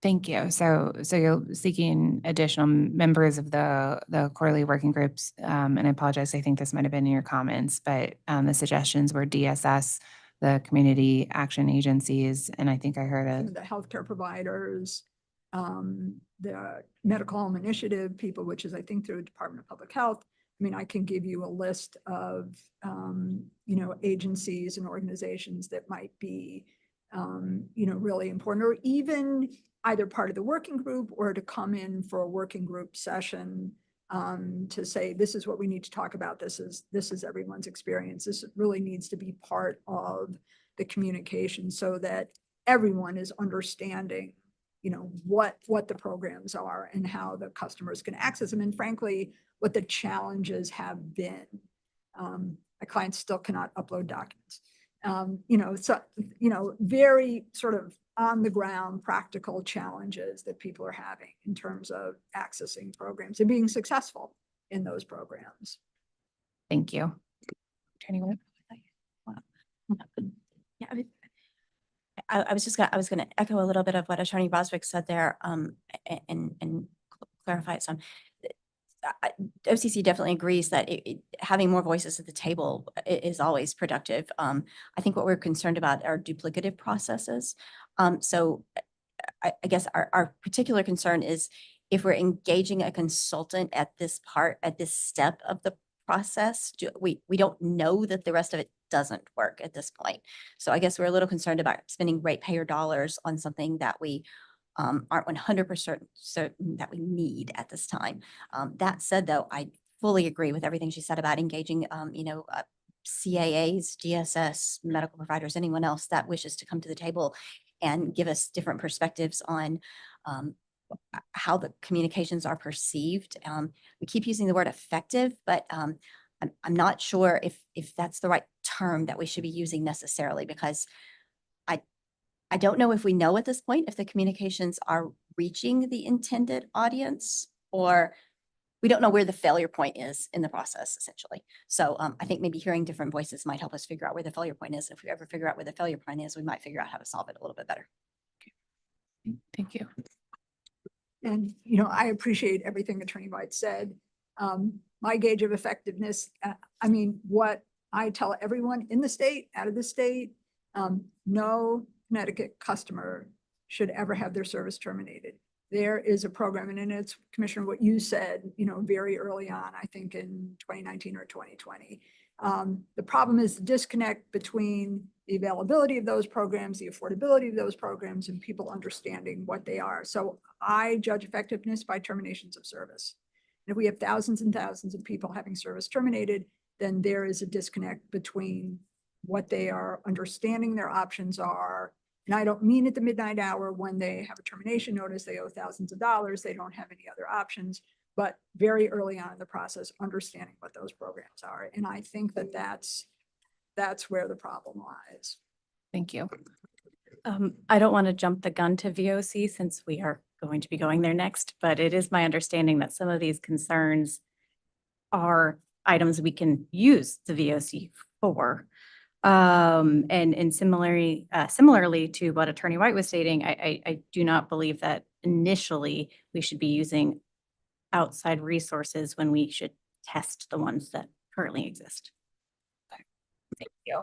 Thank you. So you're seeking additional members of the quarterly working groups, and I apologize, I think this might have been in your comments, but the suggestions were DSS, the community action agencies, and I think I heard The healthcare providers, the medical home initiative people, which is, I think, through the Department of Public Health. I mean, I can give you a list of, agencies and organizations that might be, really important, or even either part of the working group or to come in for a working group session to say, this is what we need to talk about. This is everyone's experience. This really needs to be part of the communication so that everyone is understanding, what the programs are and how the customers can access them. And frankly, what the challenges have been. My clients still cannot upload documents. Very sort of on the ground practical challenges that people are having in terms of accessing programs and being successful in those programs. Thank you. Attorney Wood? Yeah, I was gonna echo a little bit of what Attorney Boswick said there, and clarify it some. OCC definitely agrees that having more voices at the table is always productive. I think what we're concerned about are duplicative processes. So I guess our particular concern is if we're engaging a consultant at this step of the process, we don't know that the rest of it doesn't work at this point. So I guess we're a little concerned about spending ratepayer dollars on something that we aren't 100% certain that we need at this time. That said, though, I fully agree with everything she said about engaging, CAAs, DSS, medical providers, anyone else that wishes to come to the table and give us different perspectives on how the communications are perceived. We keep using the word effective, but I'm not sure if that's the right term that we should be using necessarily, because I don't know if we know at this point if the communications are reaching the intended audience, or we don't know where the failure point is in the process, essentially. So I think maybe hearing different voices might help us figure out where the failure point is. If we ever figure out where the failure point is, we might figure out how to solve it a little bit better. Thank you. And, you know, I appreciate everything Attorney White said. My gauge of effectiveness, I mean, what I tell everyone in the state, out of the state, no Connecticut customer should ever have their service terminated. There is a program, and it's, Commissioner, what you said, you know, very early on, I think in 2019 or 2020. The problem is the disconnect between the availability of those programs, the affordability of those programs, and people understanding what they are. So I judge effectiveness by terminations of service. And if we have thousands and thousands of people having service terminated, then there is a disconnect between what they are understanding their options are. And I don't mean at the midnight hour when they have a termination notice, they owe thousands of dollars, they don't have any other options, but very early on in the process, understanding what those programs are. And I think that that's where the problem lies. Thank you. I don't want to jump the gun to VOC since we are going to be going there next, but it is my understanding that some of these concerns are items we can use the VOC for. And similarly to what Attorney White was stating, I do not believe that initially we should be using outside resources when we should test the ones that currently exist. Thank you.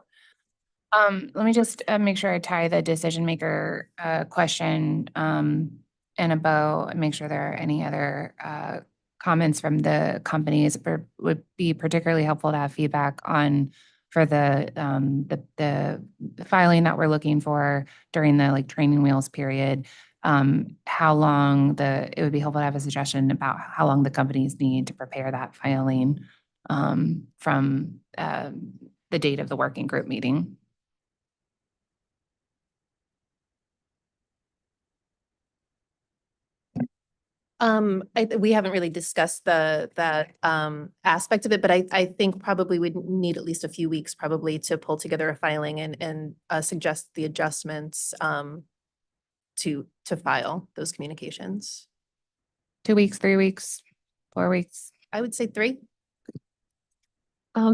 Let me just make sure I tie the decision maker question in a bow and make sure there are any other comments from the companies. It would be particularly helpful to have feedback on for the filing that we're looking for during the training wheels period. How long it would be helpful to have a suggestion about how long the companies need to prepare that filing from the date of the working group meeting. We haven't really discussed that aspect of it, but I think probably we'd need at least a few weeks probably to pull together a filing and suggest the adjustments to file those communications. 2 weeks, 3 weeks, 4 weeks. I would say 3.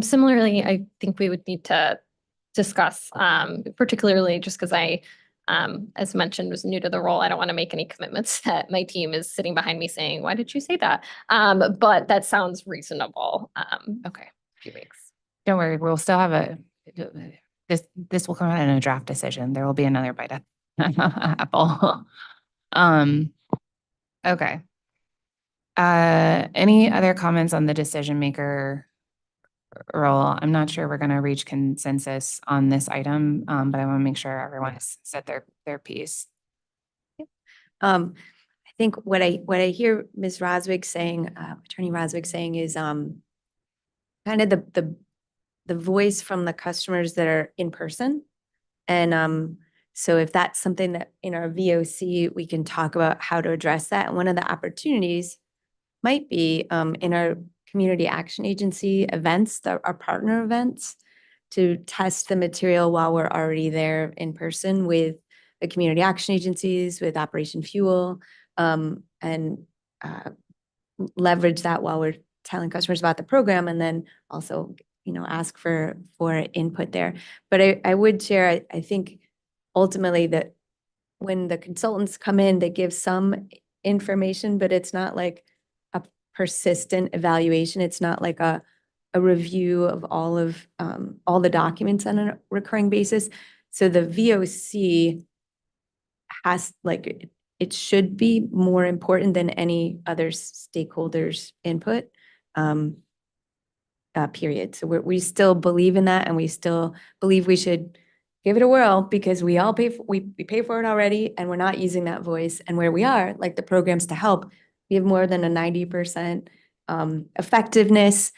Similarly, I think we would need to discuss, particularly just because I, as mentioned, was new to the role. I don't want to make any commitments that my team is sitting behind me saying, why did you say that? But that sounds reasonable. Okay. A few weeks. Don't worry, we'll still have this will come out in a draft decision. There will be another bite at apple. Okay. Any other comments on the decision maker role? I'm not sure we're going to reach consensus on this item, but I want to make sure everyone has said their piece. I think what I hear Ms. Roswig saying, Attorney Roswig saying is kind of the voice from the customers that are in person. And so if that's something that in our VOC, we can talk about how to address that. And one of the opportunities might be in our community action agency events, our partner events, to test the material while we're already there in person with the community action agencies, with Operation Fuel, and leverage that while we're telling customers about the program, and then also, ask for input there. But I would share, I think ultimately that when the consultants come in, they give some information, but it's not like a persistent evaluation. It's not like a review of all the documents on a recurring basis. So the VOC it should be more important than any other stakeholders' input, period. So we still believe in that, and we still believe we should give it a whirl because we all pay for it already, and we're not using that voice. And where we are, like the programs to help, we have more than a 90% effectiveness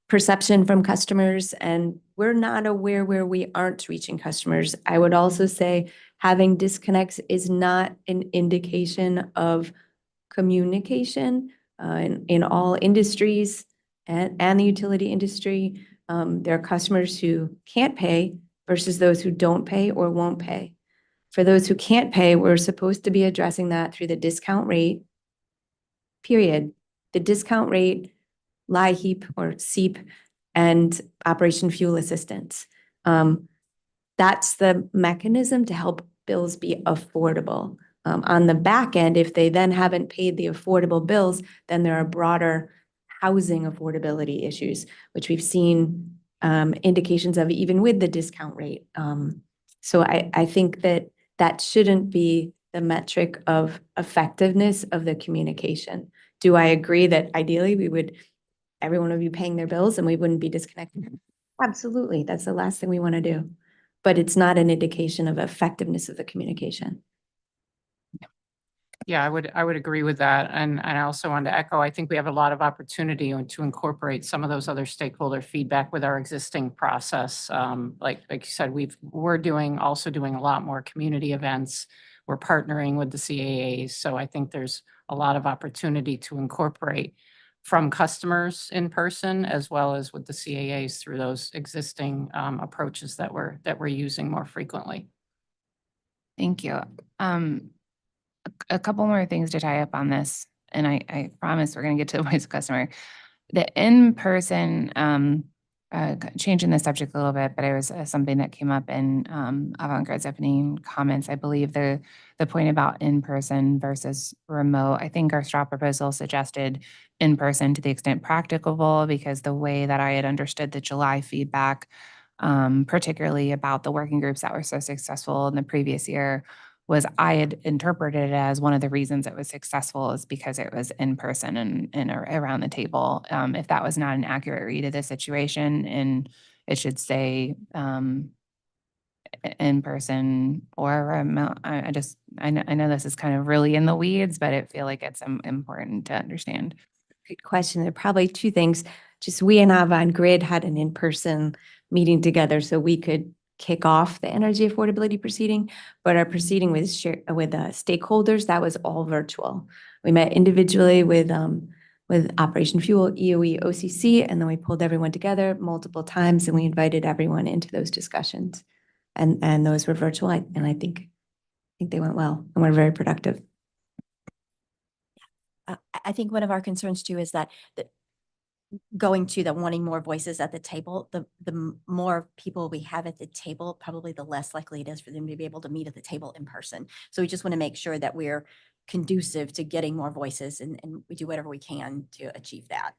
perception from customers, and we're not aware where we aren't reaching customers. I would also say having disconnects is not an indication of communication in all industries and the utility industry. There are customers who can't pay versus those who don't pay or won't pay. For those who can't pay, we're supposed to be addressing that through the discount rate, period. The discount rate, LIHEAP or SEEP, and Operation Fuel Assistance. That's the mechanism to help bills be affordable. On the back end, if they then haven't paid the affordable bills, then there are broader housing affordability issues, which we've seen indications of even with the discount rate. So I think that that shouldn't be the metric of effectiveness of the communication. Do I agree that ideally everyone would be paying their bills and we wouldn't be disconnected? Absolutely. That's the last thing we want to do. But it's not an indication of effectiveness of the communication. Yeah, I would agree with that. And I also wanted to echo, I think we have a lot of opportunity to incorporate some of those other stakeholder feedback with our existing process. Like you said, we're also doing a lot more community events. We're partnering with the CAAs. So I think there's a lot of opportunity to incorporate from customers in person as well as with the CAAs through those existing approaches that we're using more frequently. Thank you. A couple more things to tie up on this, and I promise we're gonna get to the voice of customer. The in-person, changing the subject a little bit, but it was something that came up in Avant-Garde's opening comments. I believe the point about in-person versus remote, I think our straw proposal suggested in-person to the extent practicable, because the way that I had understood the July feedback, particularly about the working groups that were so successful in the previous year, was I had interpreted it as one of the reasons it was successful is because it was in person and around the table. If that was not an accurate read of the situation, and it should say in person or remote. I know this is kind of really in the weeds, but I feel like it's important to understand. Good question. There are probably two things. Just we and Avant-Grid had an in-person meeting together so we could kick off the energy affordability proceeding, but our proceeding with stakeholders, that was all virtual. We met individually with Operation Fuel, EOE, OCC, and then we pulled everyone together multiple times and we invited everyone into those discussions. And those were virtual, and I think they went well and were very productive. I think one of our concerns too is that going to the wanting more voices at the table, the more people we have at the table, probably the less likely it is for them to be able to meet at the table in person. So we just want to make sure that we're conducive to getting more voices and we do whatever we can to achieve that.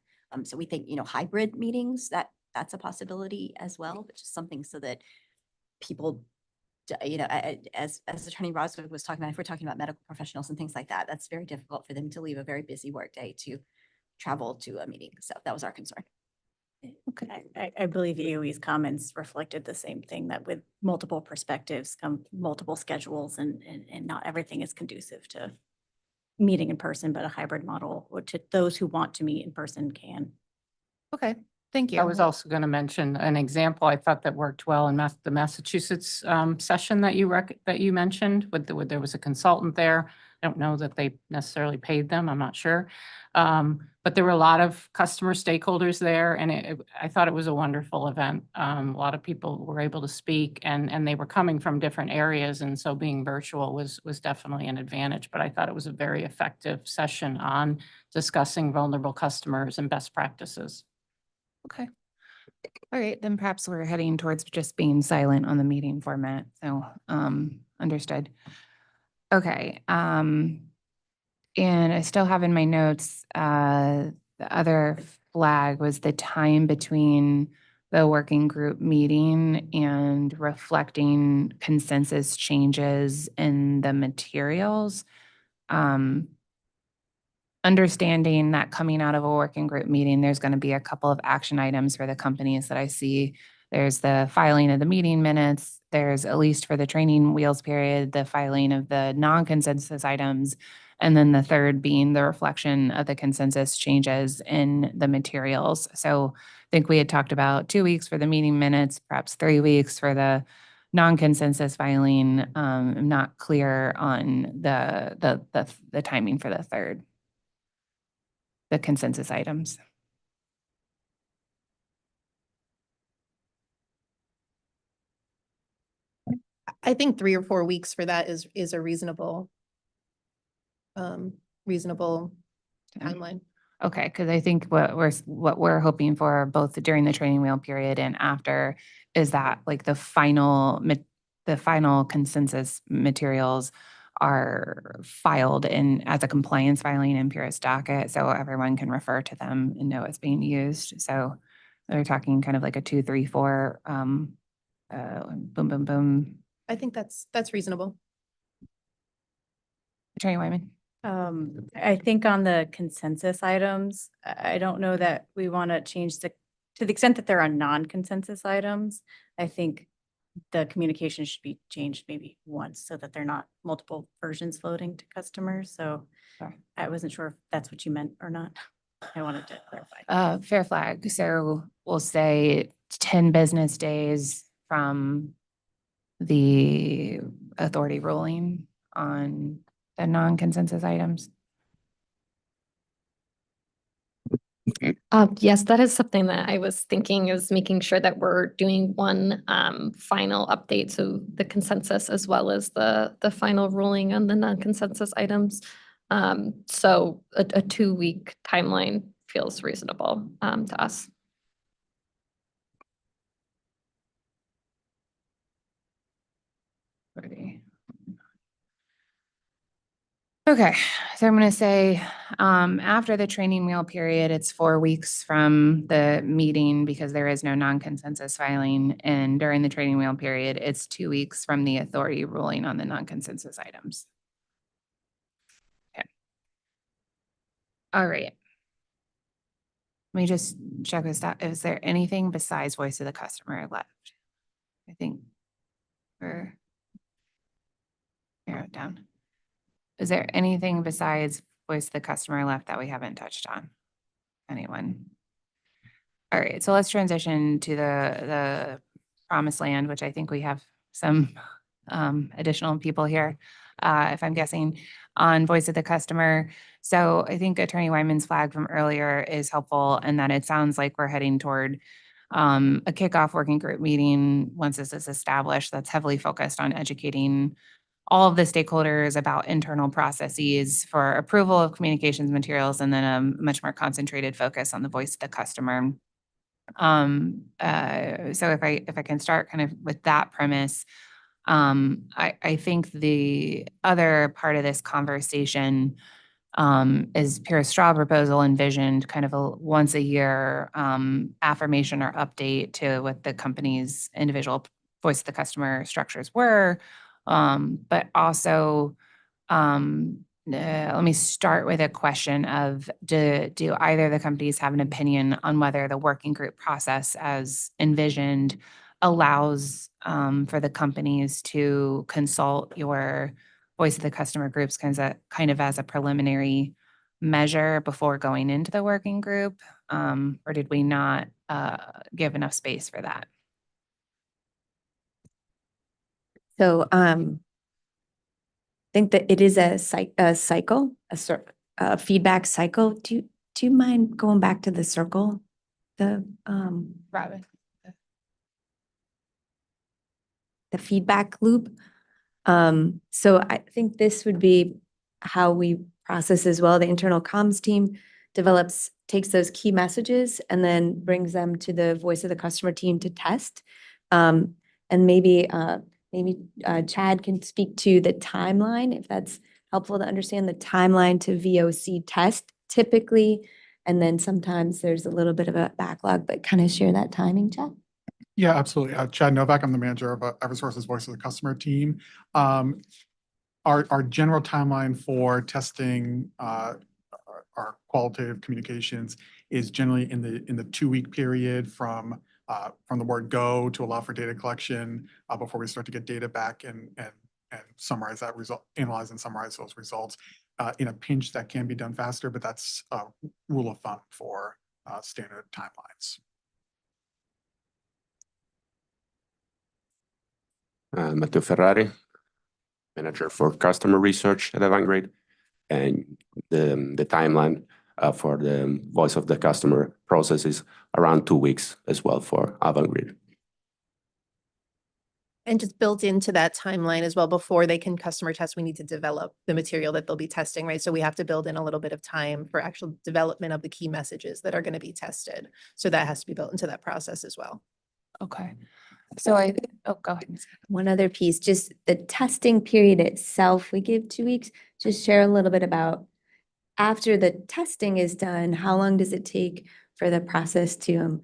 So we think, hybrid meetings, that's a possibility as well, but just something so that people, as Attorney Roswood was talking about, if we're talking about medical professionals and things like that, that's very difficult for them to leave a very busy workday to travel to a meeting. So that was our concern. Okay. I believe EOE's comments reflected the same thing, that with multiple perspectives come multiple schedules and not everything is conducive to meeting in person, but a hybrid model, which those who want to meet in person can. Okay, thank you. I was also going to mention an example I thought that worked well in the Massachusetts session that you mentioned. There was a consultant there. I don't know that they necessarily paid them. I'm not sure. But there were a lot of customer stakeholders there, and I thought it was a wonderful event. A lot of people were able to speak, and they were coming from different areas, and so being virtual was definitely an advantage. But I thought it was a very effective session on discussing vulnerable customers and best practices. Okay. All right, then perhaps we're heading towards just being silent on the meeting format. So, understood. Okay. And I still have in my notes, the other flag was the time between the working group meeting and reflecting consensus changes in the materials. Understanding that coming out of a working group meeting, there's going to be a couple of action items for the companies that I see. There's the filing of the meeting minutes. There's, at least for the training wheels period, the filing of the non-consensus items. And then the third being the reflection of the consensus changes in the materials. So I think we had talked about 2 weeks for the meeting minutes, perhaps 3 weeks for the non-consensus filing. I'm not clear on the timing for the third. The consensus items. I think 3 or 4 weeks for that is a reasonable timeline. Okay, because I think what we're hoping for both during the training wheel period and after is that like the final consensus materials are filed in as a compliance filing in Purist Docket, so everyone can refer to them and know it's being used. So they're talking kind of like a 2, 3, 4, boom, boom, boom. I think that's reasonable. Attorney Wyman? I think on the consensus items, I don't know that we want to change to the extent that there are non-consensus items, I think the communication should be changed maybe once so that they're not multiple versions floating to customers. So Sure. I wasn't sure if that's what you meant or not. I wanted to clarify. Fair flag. So we'll say 10 business days from the authority ruling on the non-consensus items. Yes, that is something that I was thinking, is making sure that we're doing one final update, so the consensus as well as the final ruling on the non-consensus items. So a 2-week timeline feels reasonable to us. Ready. Okay, so I'm gonna say, after the training wheel period, it's 4 weeks from the meeting because there is no non-consensus filing. And during the training wheel period, it's 2 weeks from the authority ruling on the non-consensus items. Okay. All right. Let me just check this out. Is there anything besides voice of the customer left? I think we're narrowed down. Is there anything besides voice of the customer left that we haven't touched on? Anyone? All right, so let's transition to the promised land, which I think we have some additional people here, if I'm guessing, on voice of the customer. So I think Attorney Wyman's flag from earlier is helpful, and that it sounds like we're heading toward a kickoff working group meeting once this is established that's heavily focused on educating all of the stakeholders about internal processes for approval of communications materials, and then a much more concentrated focus on the voice of the customer. So if I can start kind of with that premise, I think the other part of this conversation is Pure Straw proposal envisioned kind of a once a year affirmation or update to what the company's individual voice of the customer structures were. But also, let me start with a question of, do either of the companies have an opinion on whether the working group process as envisioned allows for the companies to consult your voice of the customer groups kind of as a preliminary measure before going into the working group? Or did we not give enough space for that? So think that it is a cycle, a feedback cycle. Do you mind going back to the circle? Robin. The feedback loop. So I think this would be how we process as well. The internal comms team takes those key messages and then brings them to the voice of the customer team to test. And maybe Chad can speak to the timeline, if that's helpful to understand the timeline to VOC test typically. And then sometimes there's a little bit of a backlog, but kind of share that timing, Chad. Yeah, absolutely. Chad Novak, I'm the manager of Eversource's Voice of the Customer team. Our general timeline for testing our qualitative communications is generally in the 2-week period from the word go to allow for data collection before we start to get data back and summarize that result, analyze and summarize those results. In a pinch, that can be done faster, but that's a rule of thumb for standard timelines. Matteo Ferrari, manager for customer research at Avangrid, and the timeline for the voice of the customer process is around 2 weeks as well for Avangrid. And just built into that timeline as well, before they can customer test, we need to develop the material that they'll be testing, right? So we have to build in a little bit of time for actual development of the key messages that are going to be tested. So that has to be built into that process as well. Okay. So oh, go ahead. Ms. One other piece, just the testing period itself, we give 2 weeks. Just share a little bit about after the testing is done, how long does it take for the process to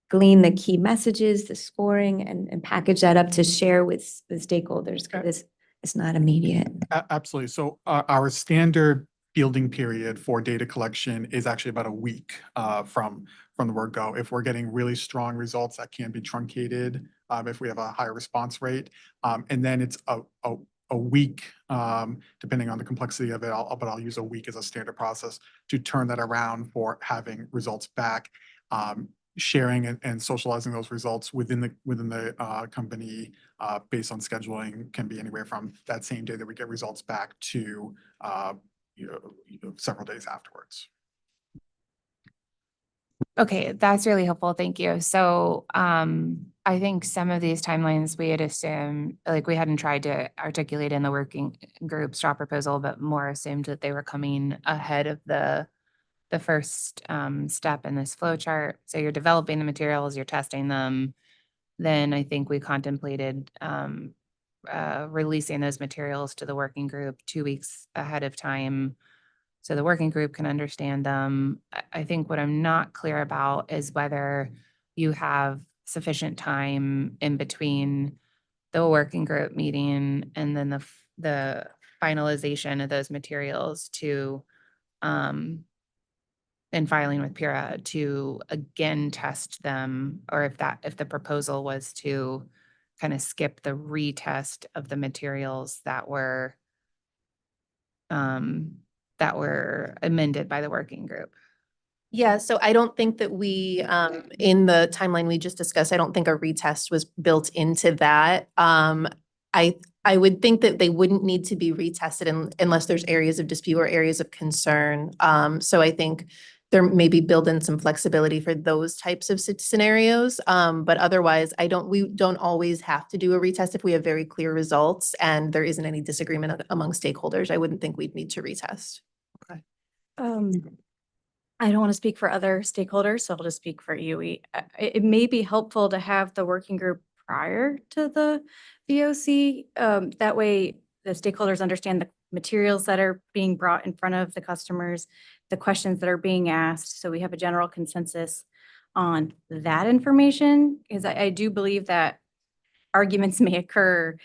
glean the key messages, the scoring, and package that up to share with the stakeholders? Because it's not immediate. Absolutely. So our standard fielding period for data collection is actually about a week from the word go. If we're getting really strong results, that can be truncated if we have a higher response rate. And then it's a week, depending on the complexity of it, but I'll use a week as a standard process to turn that around for having results back. Sharing and socializing those results within the company based on scheduling can be anywhere from that same day that we get results back to several days afterwards. Okay, that's really helpful. Thank you. So I think some of these timelines we had assumed, like we hadn't tried to articulate in the working group straw proposal, but more assumed that they were coming ahead of the first step in this flow chart. So you're developing the materials, you're testing them. Then I think we contemplated releasing those materials to the working group 2 weeks ahead of time so the working group can understand them. I think what I'm not clear about is whether you have sufficient time in between the working group meeting and then the finalization of those materials to in filing with PURA to again test them, or if the proposal was to kind of skip the retest of the materials that were amended by the working group. Yeah, so I don't think that we, in the timeline we just discussed, I don't think a retest was built into that. I would think that they wouldn't need to be retested unless there's areas of dispute or areas of concern. So I think there may be built in some flexibility for those types of scenarios. But otherwise, we don't always have to do a retest if we have very clear results and there isn't any disagreement among stakeholders. I wouldn't think we'd need to retest. I don't want to speak for other stakeholders, so I'll just speak for UE. It may be helpful to have the working group prior to the VOC. That way the stakeholders understand the materials that are being brought in front of the customers, the questions that are being asked. So we have a general consensus on that information, because I do believe that arguments may occur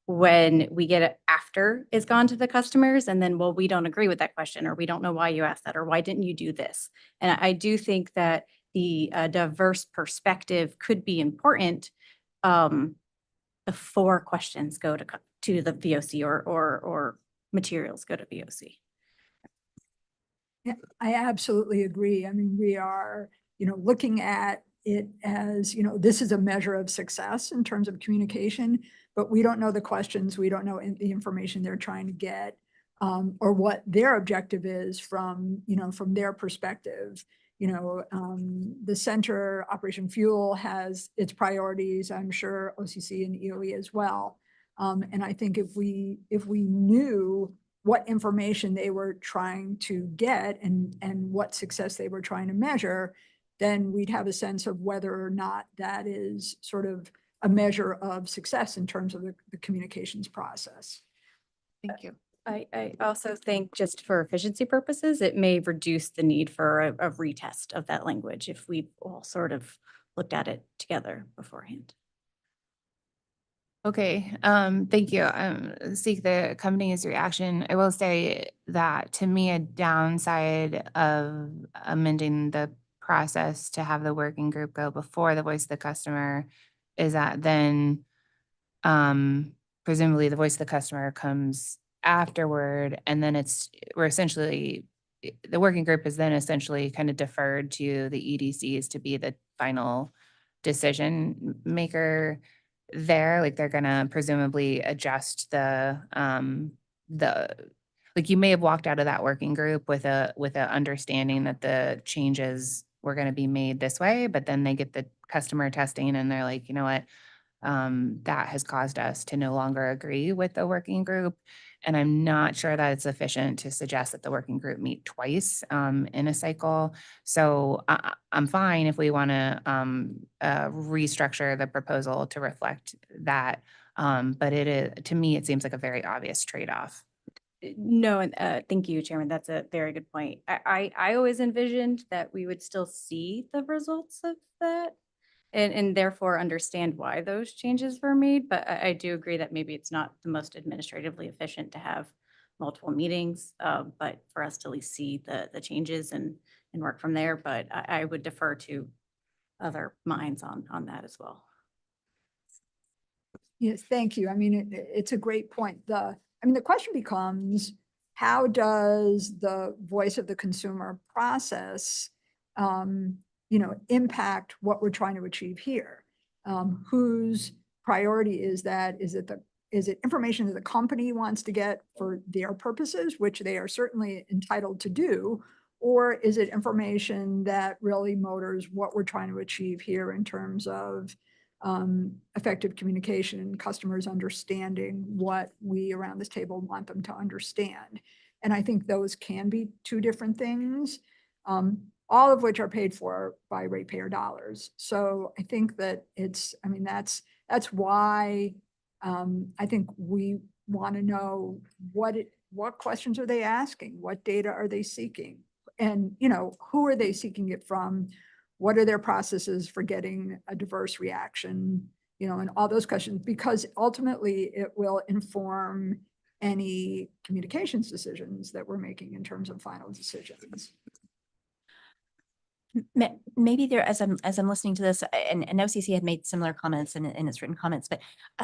when we get it after it's gone to the customers and then, well, we don't agree with that question, or we don't know why you asked that, or why didn't you do this? And I do think that the diverse perspective could be important before questions go to the VOC or materials go to VOC. Yeah, I absolutely agree. I mean, we are, looking at it as, this is a measure of success in terms of communication, but we don't know the questions, we don't know the information they're trying to get, or what their objective is from their perspective. The center, Operation Fuel, has its priorities, I'm sure OCC and EOE as well. And I think if we knew what information they were trying to get and what success they were trying to measure, then we'd have a sense of whether or not that is sort of a measure of success in terms of the communications process. Thank you. I also think, just for efficiency purposes, it may reduce the need for a retest of that language if we all sort of looked at it together beforehand. Okay, thank you. Seek the company's reaction. I will say that to me, a downside of amending the process to have the working group go before the voice of the customer is that then presumably the voice of the customer comes afterward, and then the working group is then essentially kind of deferred to the EDCs to be the final decision maker there. Like they're gonna presumably adjust like you may have walked out of that working group with a understanding that the changes were gonna be made this way, but then they get the customer testing and they're like, you know what? That has caused us to no longer agree with the working group. And I'm not sure that it's sufficient to suggest that the working group meet twice in a cycle. So I'm fine if we want to restructure the proposal to reflect that. But it is, to me, it seems like a very obvious trade-off. No, and thank you, Chairman. That's a very good point. I always envisioned that we would still see the results of that and therefore understand why those changes were made. But I do agree that maybe it's not the most administratively efficient to have multiple meetings, but for us to at least see the changes and work from there. But I would defer to other minds on that as well. Yes, thank you. I mean, it's a great point. The question becomes, how does the voice of the consumer process, impact what we're trying to achieve here? Whose priority is that? Is it information that the company wants to get for their purposes, which they are certainly entitled to do? Or is it information that really motors what we're trying to achieve here in terms of effective communication and customers understanding what we around this table want them to understand? And I think those can be two different things, all of which are paid for by ratepayer dollars. So I think that that's why I think we want to know what questions are they asking? What data are they seeking? And, who are they seeking it from? What are their processes for getting a diverse reaction, and all those questions, because ultimately it will inform any communications decisions that we're making in terms of final decisions. Maybe there, as I'm listening to this, and OCC had made similar comments in its written comments, but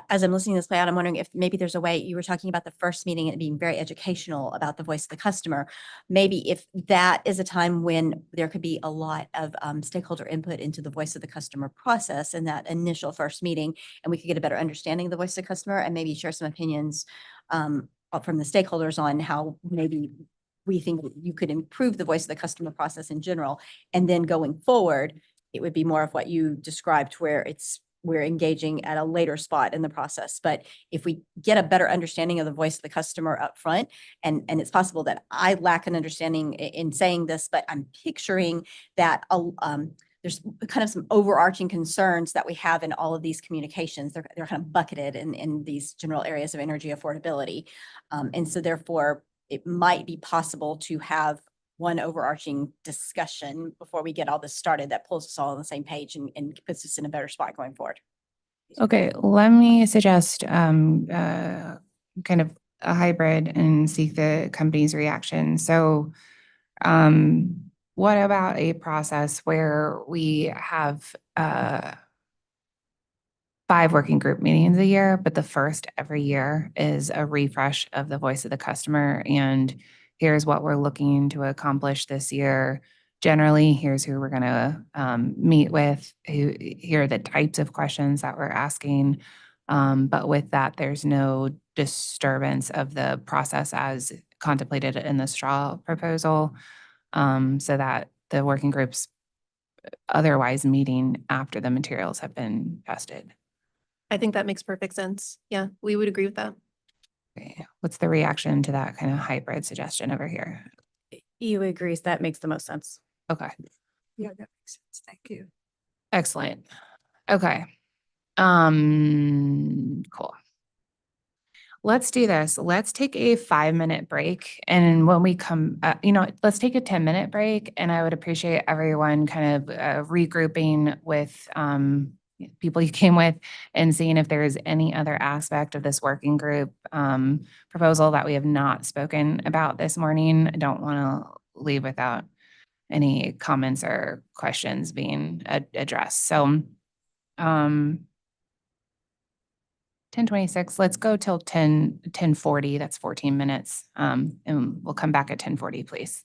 as I'm listening to this play out, I'm wondering if maybe there's a way. You were talking about the first meeting and being very educational about the voice of the customer. Maybe if that is a time when there could be a lot of stakeholder input into the voice of the customer process in that initial first meeting, and we could get a better understanding of the voice of the customer and maybe share some opinions from the stakeholders on how maybe we think you could improve the voice of the customer process in general. And then going forward, it would be more of what you described, where we're engaging at a later spot in the process. But if we get a better understanding of the voice of the customer up front, and it's possible that I lack an understanding in saying this, but I'm picturing that there's kind of some overarching concerns that we have in all of these communications. They're kind of bucketed in these general areas of energy affordability. And so therefore, it might be possible to have one overarching discussion before we get all this started that pulls us all on the same page and puts us in a better spot going forward. Okay, let me suggest kind of a hybrid and seek the company's reaction. So what about a process where we have 5 working group meetings a year, but the first every year is a refresh of the voice of the customer, and here's what we're looking to accomplish this year. Generally, here's who we're going to meet with, here are the types of questions that we're asking. But with that, there's no disturbance of the process as contemplated in the straw proposal, so that the working groups otherwise meeting after the materials have been tested. I think that makes perfect sense. Yeah, we would agree with that. Okay. What's the reaction to that kind of hybrid suggestion over here? EU agrees. That makes the most sense. Okay, Yeah, that makes sense. Thank you. excellent. Okay. Cool. Let's do this. Let's take a 5-minute break. And when we come, let's take a 10-minute break. And I would appreciate everyone kind of regrouping with people you came with and seeing if there is any other aspect of this working group proposal that we have not spoken about this morning. I don't want to leave without any comments or questions being addressed. So 10:26, let's go till 10:40. That's 14 minutes. And we'll come back at 10:40, please.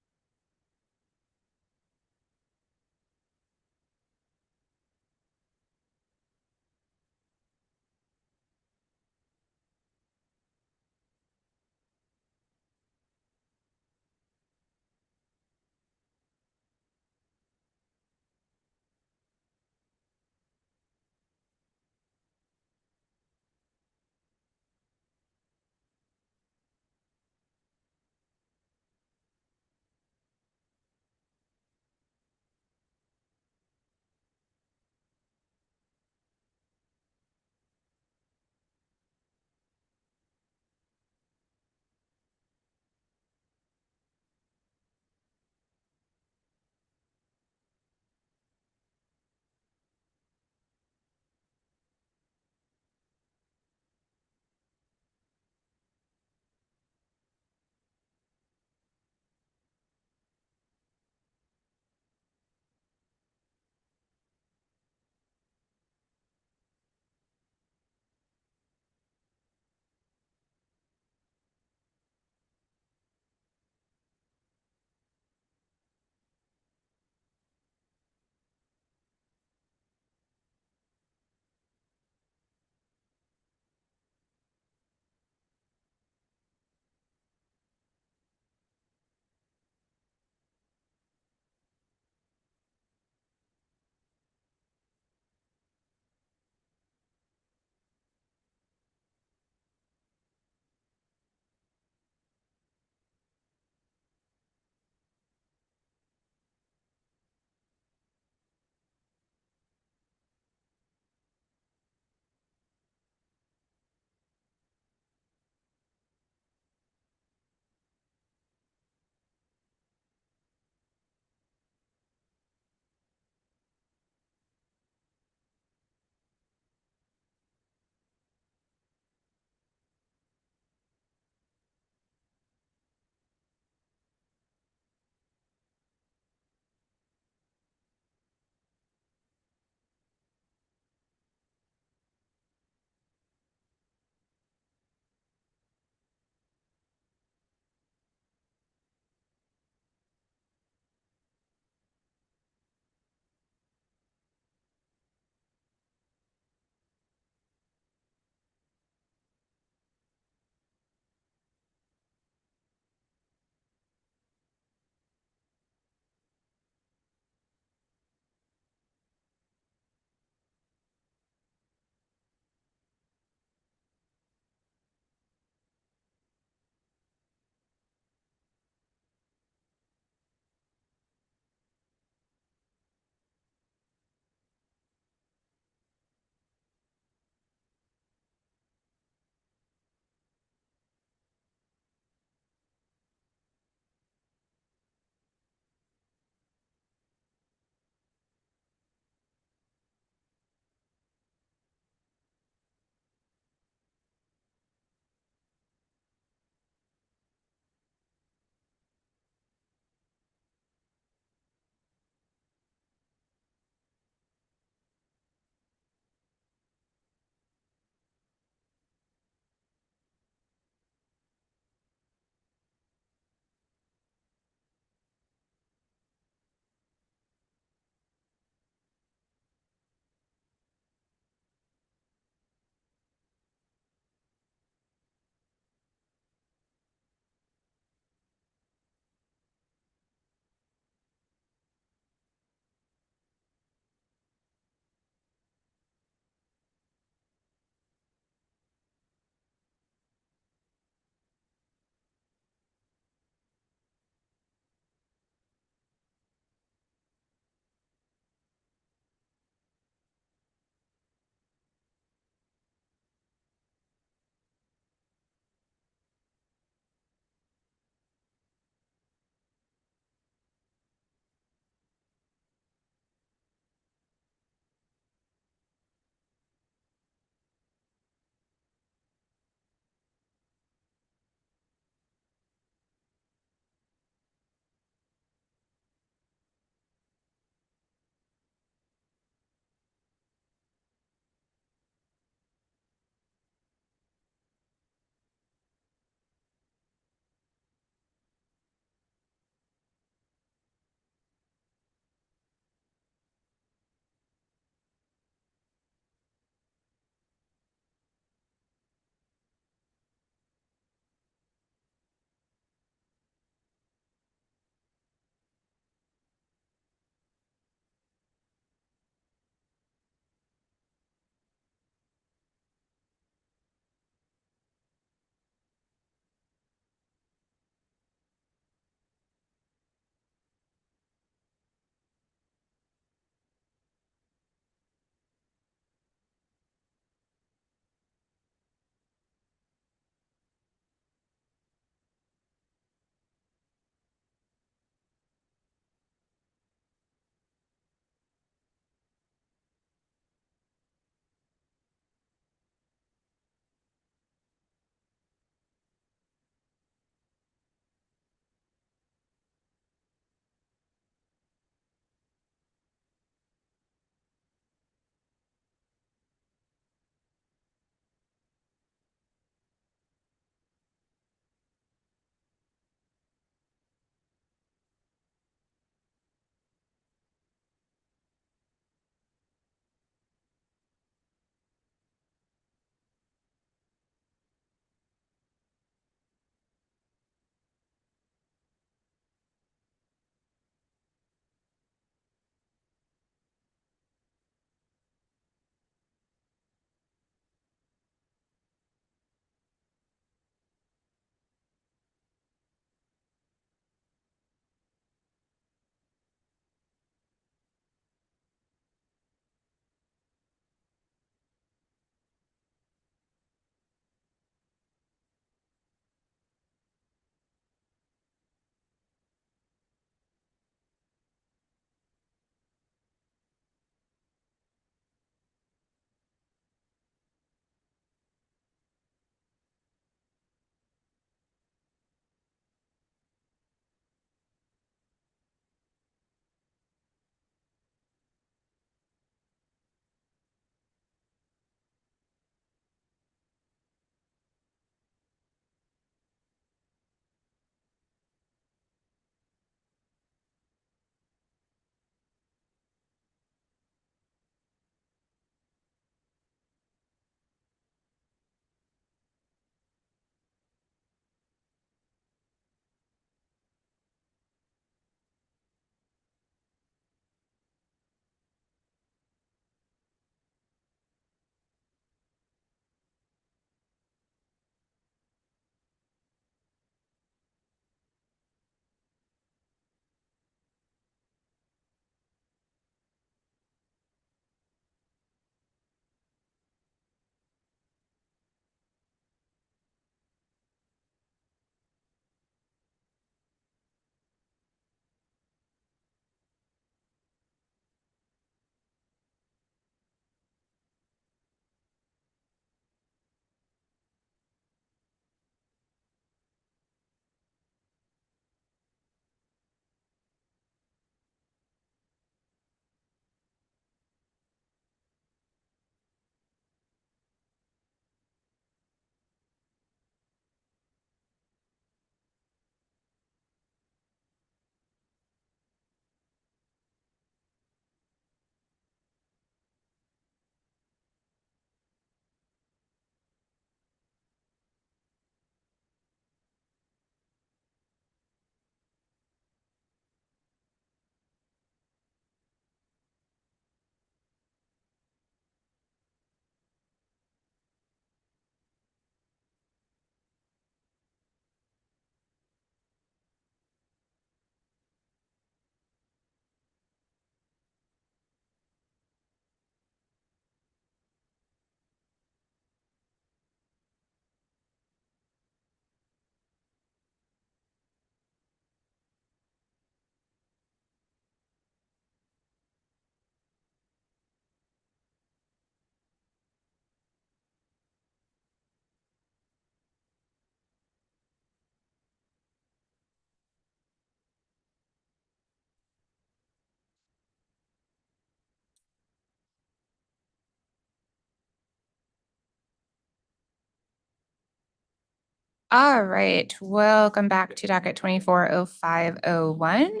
All right, welcome back to docket 240501.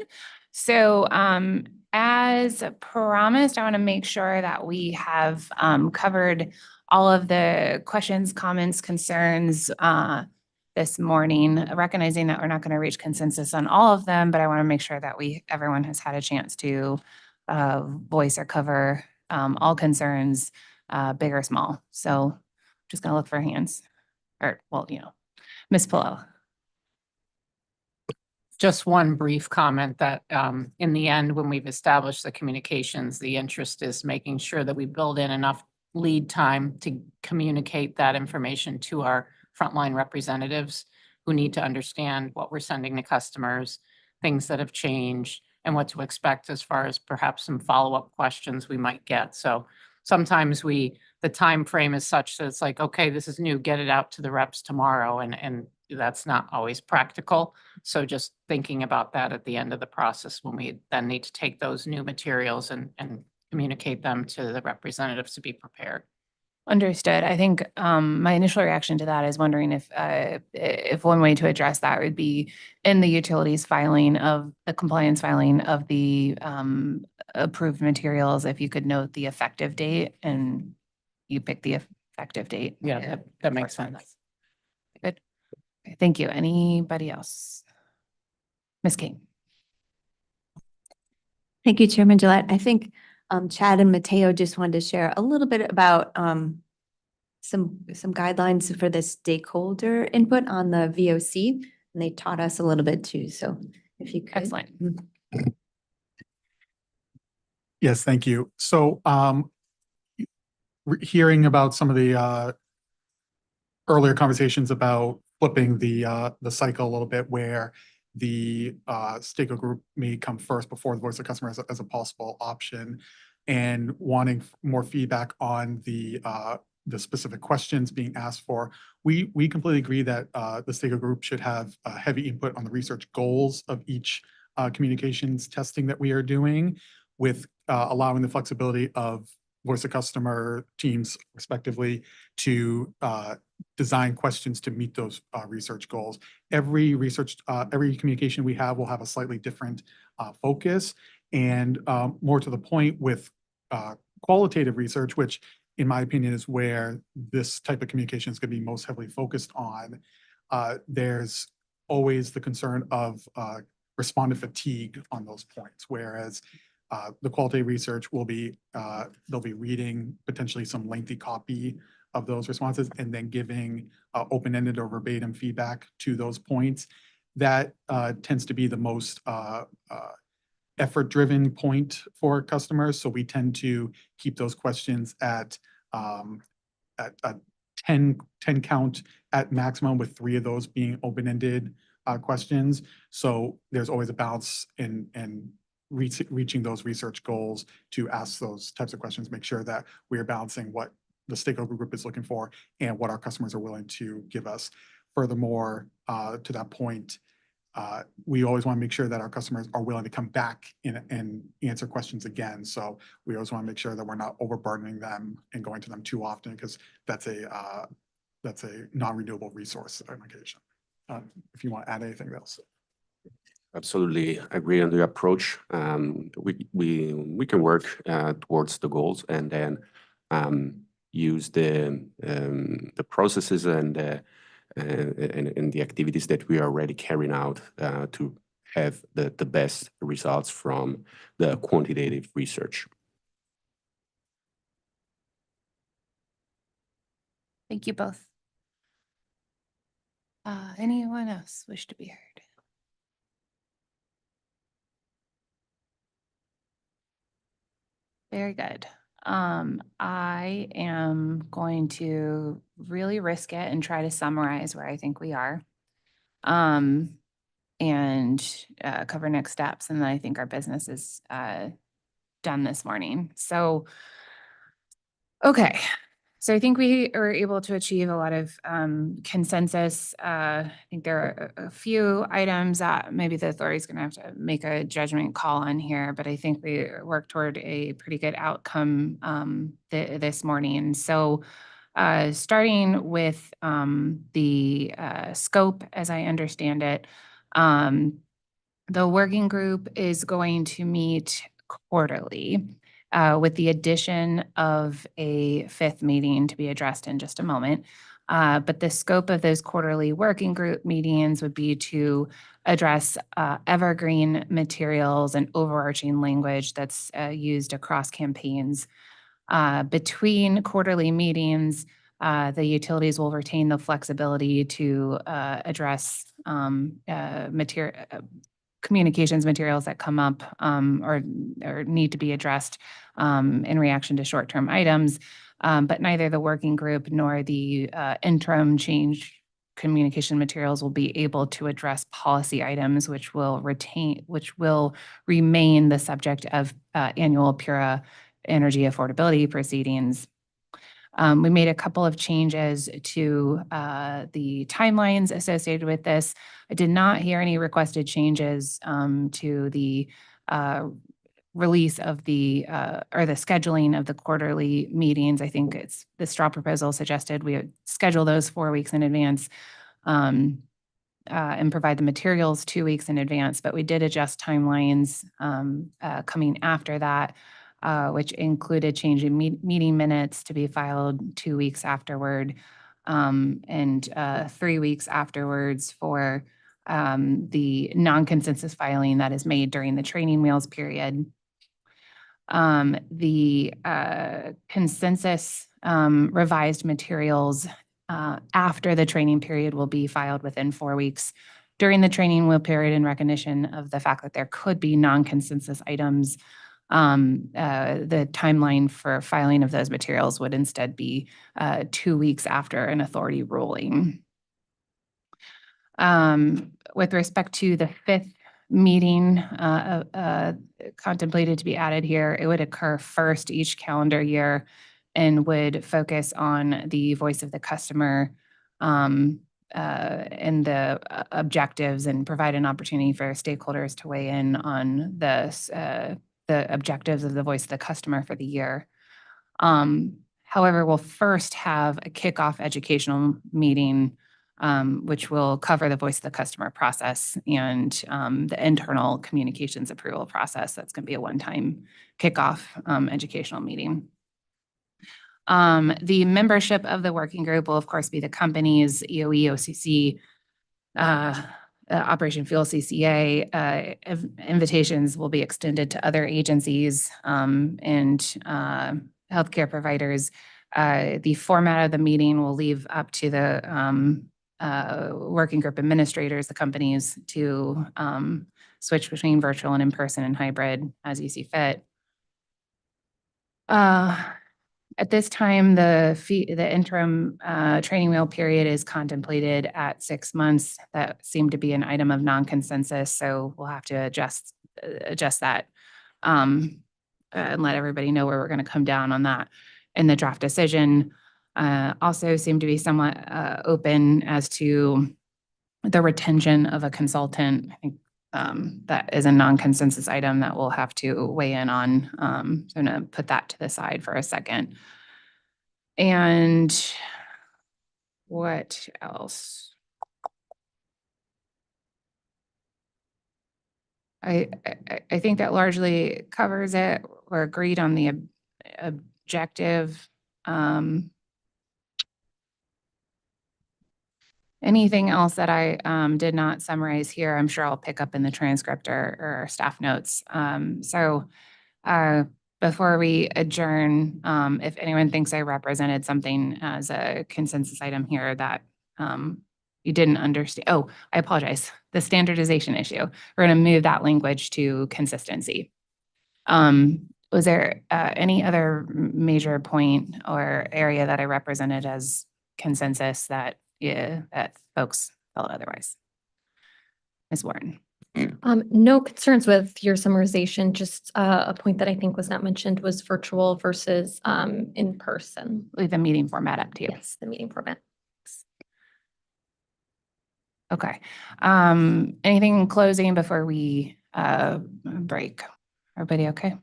So as promised, I want to make sure that we have covered all of the questions, comments, concerns this morning, recognizing that we're not going to reach consensus on all of them, but I want to make sure that everyone has had a chance to voice or cover all concerns, big or small. So just going to look for hands, or well, Ms. Pillow. Just one brief comment that in the end, when we've established the communications, the interest is making sure that we build in enough lead time to communicate that information to our frontline representatives who need to understand what we're sending to customers, things that have changed, and what to expect as far as perhaps some follow-up questions we might get. So sometimes the time frame is such that it's like, okay, this is new, get it out to the reps tomorrow, and that's not always practical. So just thinking about that at the end of the process when we then need to take those new materials and communicate them to the representatives to be prepared. Understood. I think my initial reaction to that is wondering if one way to address that would be in the utilities filing of the compliance filing of the approved materials, if you could note the effective date and you pick the effective date. Yeah, that makes sense. Good. Okay, thank you. Anybody else? Ms. King. Thank you, Chairman Gillette. I think Chad and Mateo just wanted to share a little bit about some guidelines for the stakeholder input on the VOC, and they taught us a little bit too. So if you could. Excellent. Yes, thank you. So hearing about some of the earlier conversations about flipping the cycle a little bit, where the stakeholder group may come first before the voice of customer as a possible option, and wanting more feedback on the specific questions being asked for. We completely agree that the stakeholder group should have heavy input on the research goals of each communications testing that we are doing, with allowing the flexibility of voice of customer teams respectively to design questions to meet those research goals. Every communication we have will have a slightly different focus, and more to the point with qualitative research, which in my opinion is where this type of communication is going to be most heavily focused on. There's always the concern of respondent fatigue on those points, whereas the qualitative research will be, they'll be reading potentially some lengthy copy of those responses and then giving open-ended or verbatim feedback to those points. That tends to be the most effort-driven point for customers. So we tend to keep those questions at a 10 count at maximum, with 3 of those being open-ended questions. So there's always a balance in reaching those research goals to ask those types of questions, make sure that we are balancing what the stakeholder group is looking for and what our customers are willing to give us. Furthermore, to that point, we always want to make sure that our customers are willing to come back and answer questions again. So we always want to make sure that we're not overburdening them and going to them too often, because that's a non-renewable resource on occasion. If you want to add anything else. Absolutely agree on the approach. We can work towards the goals, and then use the processes and the activities that we are already carrying out to have the best results from the quantitative research. Thank you both. Anyone else wish to be heard? Very good. I am going to really risk it and try to summarize where I think we are. And cover next steps. And then I think our business is done this morning. So, okay. So I think we were able to achieve a lot of consensus. I think there are a few items that maybe the authority is going to have to make a judgment call on here, but I think we worked toward a pretty good outcome this morning. So Starting with the scope, as I understand it, the working group is going to meet quarterly with the addition of a fifth meeting to be addressed in just a moment. But the scope of those quarterly working group meetings would be to address evergreen materials and overarching language that's used across campaigns. Between quarterly meetings, the utilities will retain the flexibility to address communications materials that come up or need to be addressed in reaction to short-term items. But neither the working group nor the interim change communication materials will be able to address policy items, which will remain the subject of annual PURA energy affordability proceedings. We made a couple of changes to the timelines associated with this. I did not hear any requested changes to the release of the or the scheduling of the quarterly meetings. I think it's the straw proposal suggested we would schedule those 4 weeks in advance and provide the materials 2 weeks in advance, but we did adjust timelines coming after that, which included changing meeting minutes to be filed 2 weeks afterward and 3 weeks afterwards for the non-consensus filing that is made during the training wheels period. The consensus revised materials after the training period will be filed within 4 weeks. During the training wheel period, in recognition of the fact that there could be non-consensus items, the timeline for filing of those materials would instead be 2 weeks after an authority ruling. With respect to the fifth meeting contemplated to be added here, it would occur first each calendar year and would focus on the voice of the customer and the objectives and provide an opportunity for stakeholders to weigh in on the objectives of the voice of the customer for the year. However, we'll first have a kickoff educational meeting, which will cover the voice of the customer process and the internal communications approval process. That's going to be a one-time kickoff educational meeting. The membership of the working group will, of course, be the companies, EOE, OCC, Operation Fuel CCA. Invitations will be extended to other agencies and healthcare providers. The format of the meeting will leave up to the working group administrators, the companies, to switch between virtual and in-person and hybrid as you see fit. At this time, the interim training wheel period is contemplated at 6 months. That seemed to be an item of non-consensus, so we'll have to adjust that and let everybody know where we're going to come down on that. And the draft decision also seemed to be somewhat open as to the retention of a consultant. I think that is a non-consensus item that we'll have to weigh in on. So I'm going to put that to the side for a second. And what else? I think that largely covers it. We're agreed on the objective. Anything else that I did not summarize here, I'm sure I'll pick up in the transcript or staff notes. Before we adjourn, if anyone thinks I represented something as a consensus item here that you didn't understand, oh, I apologize. The standardization issue, we're going to move that language to consistency. Was there any other major point or area that I represented as consensus that folks felt otherwise? Ms. Warren. No concerns with your summarization. Just a point that I think was not mentioned was virtual versus in person. Leave the meeting format up to you. Yes, the meeting format. Okay. Anything in closing before we break? Everybody okay?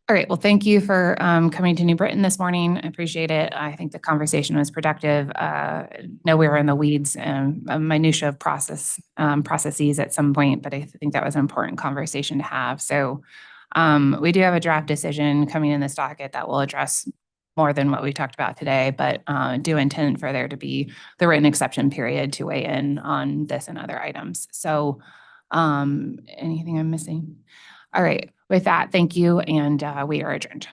All right, well, thank you for coming to New Britain this morning. I appreciate it. I think the conversation was productive. Know we were in the weeds and minutia of processes at some point, but I think that was an important conversation to have. So we do have a draft decision coming in this docket that will address more than what we talked about today, but do intend for there to be the written exception period to weigh in on this and other items. So anything I'm missing? All right, with that, thank you, and we are adjourned.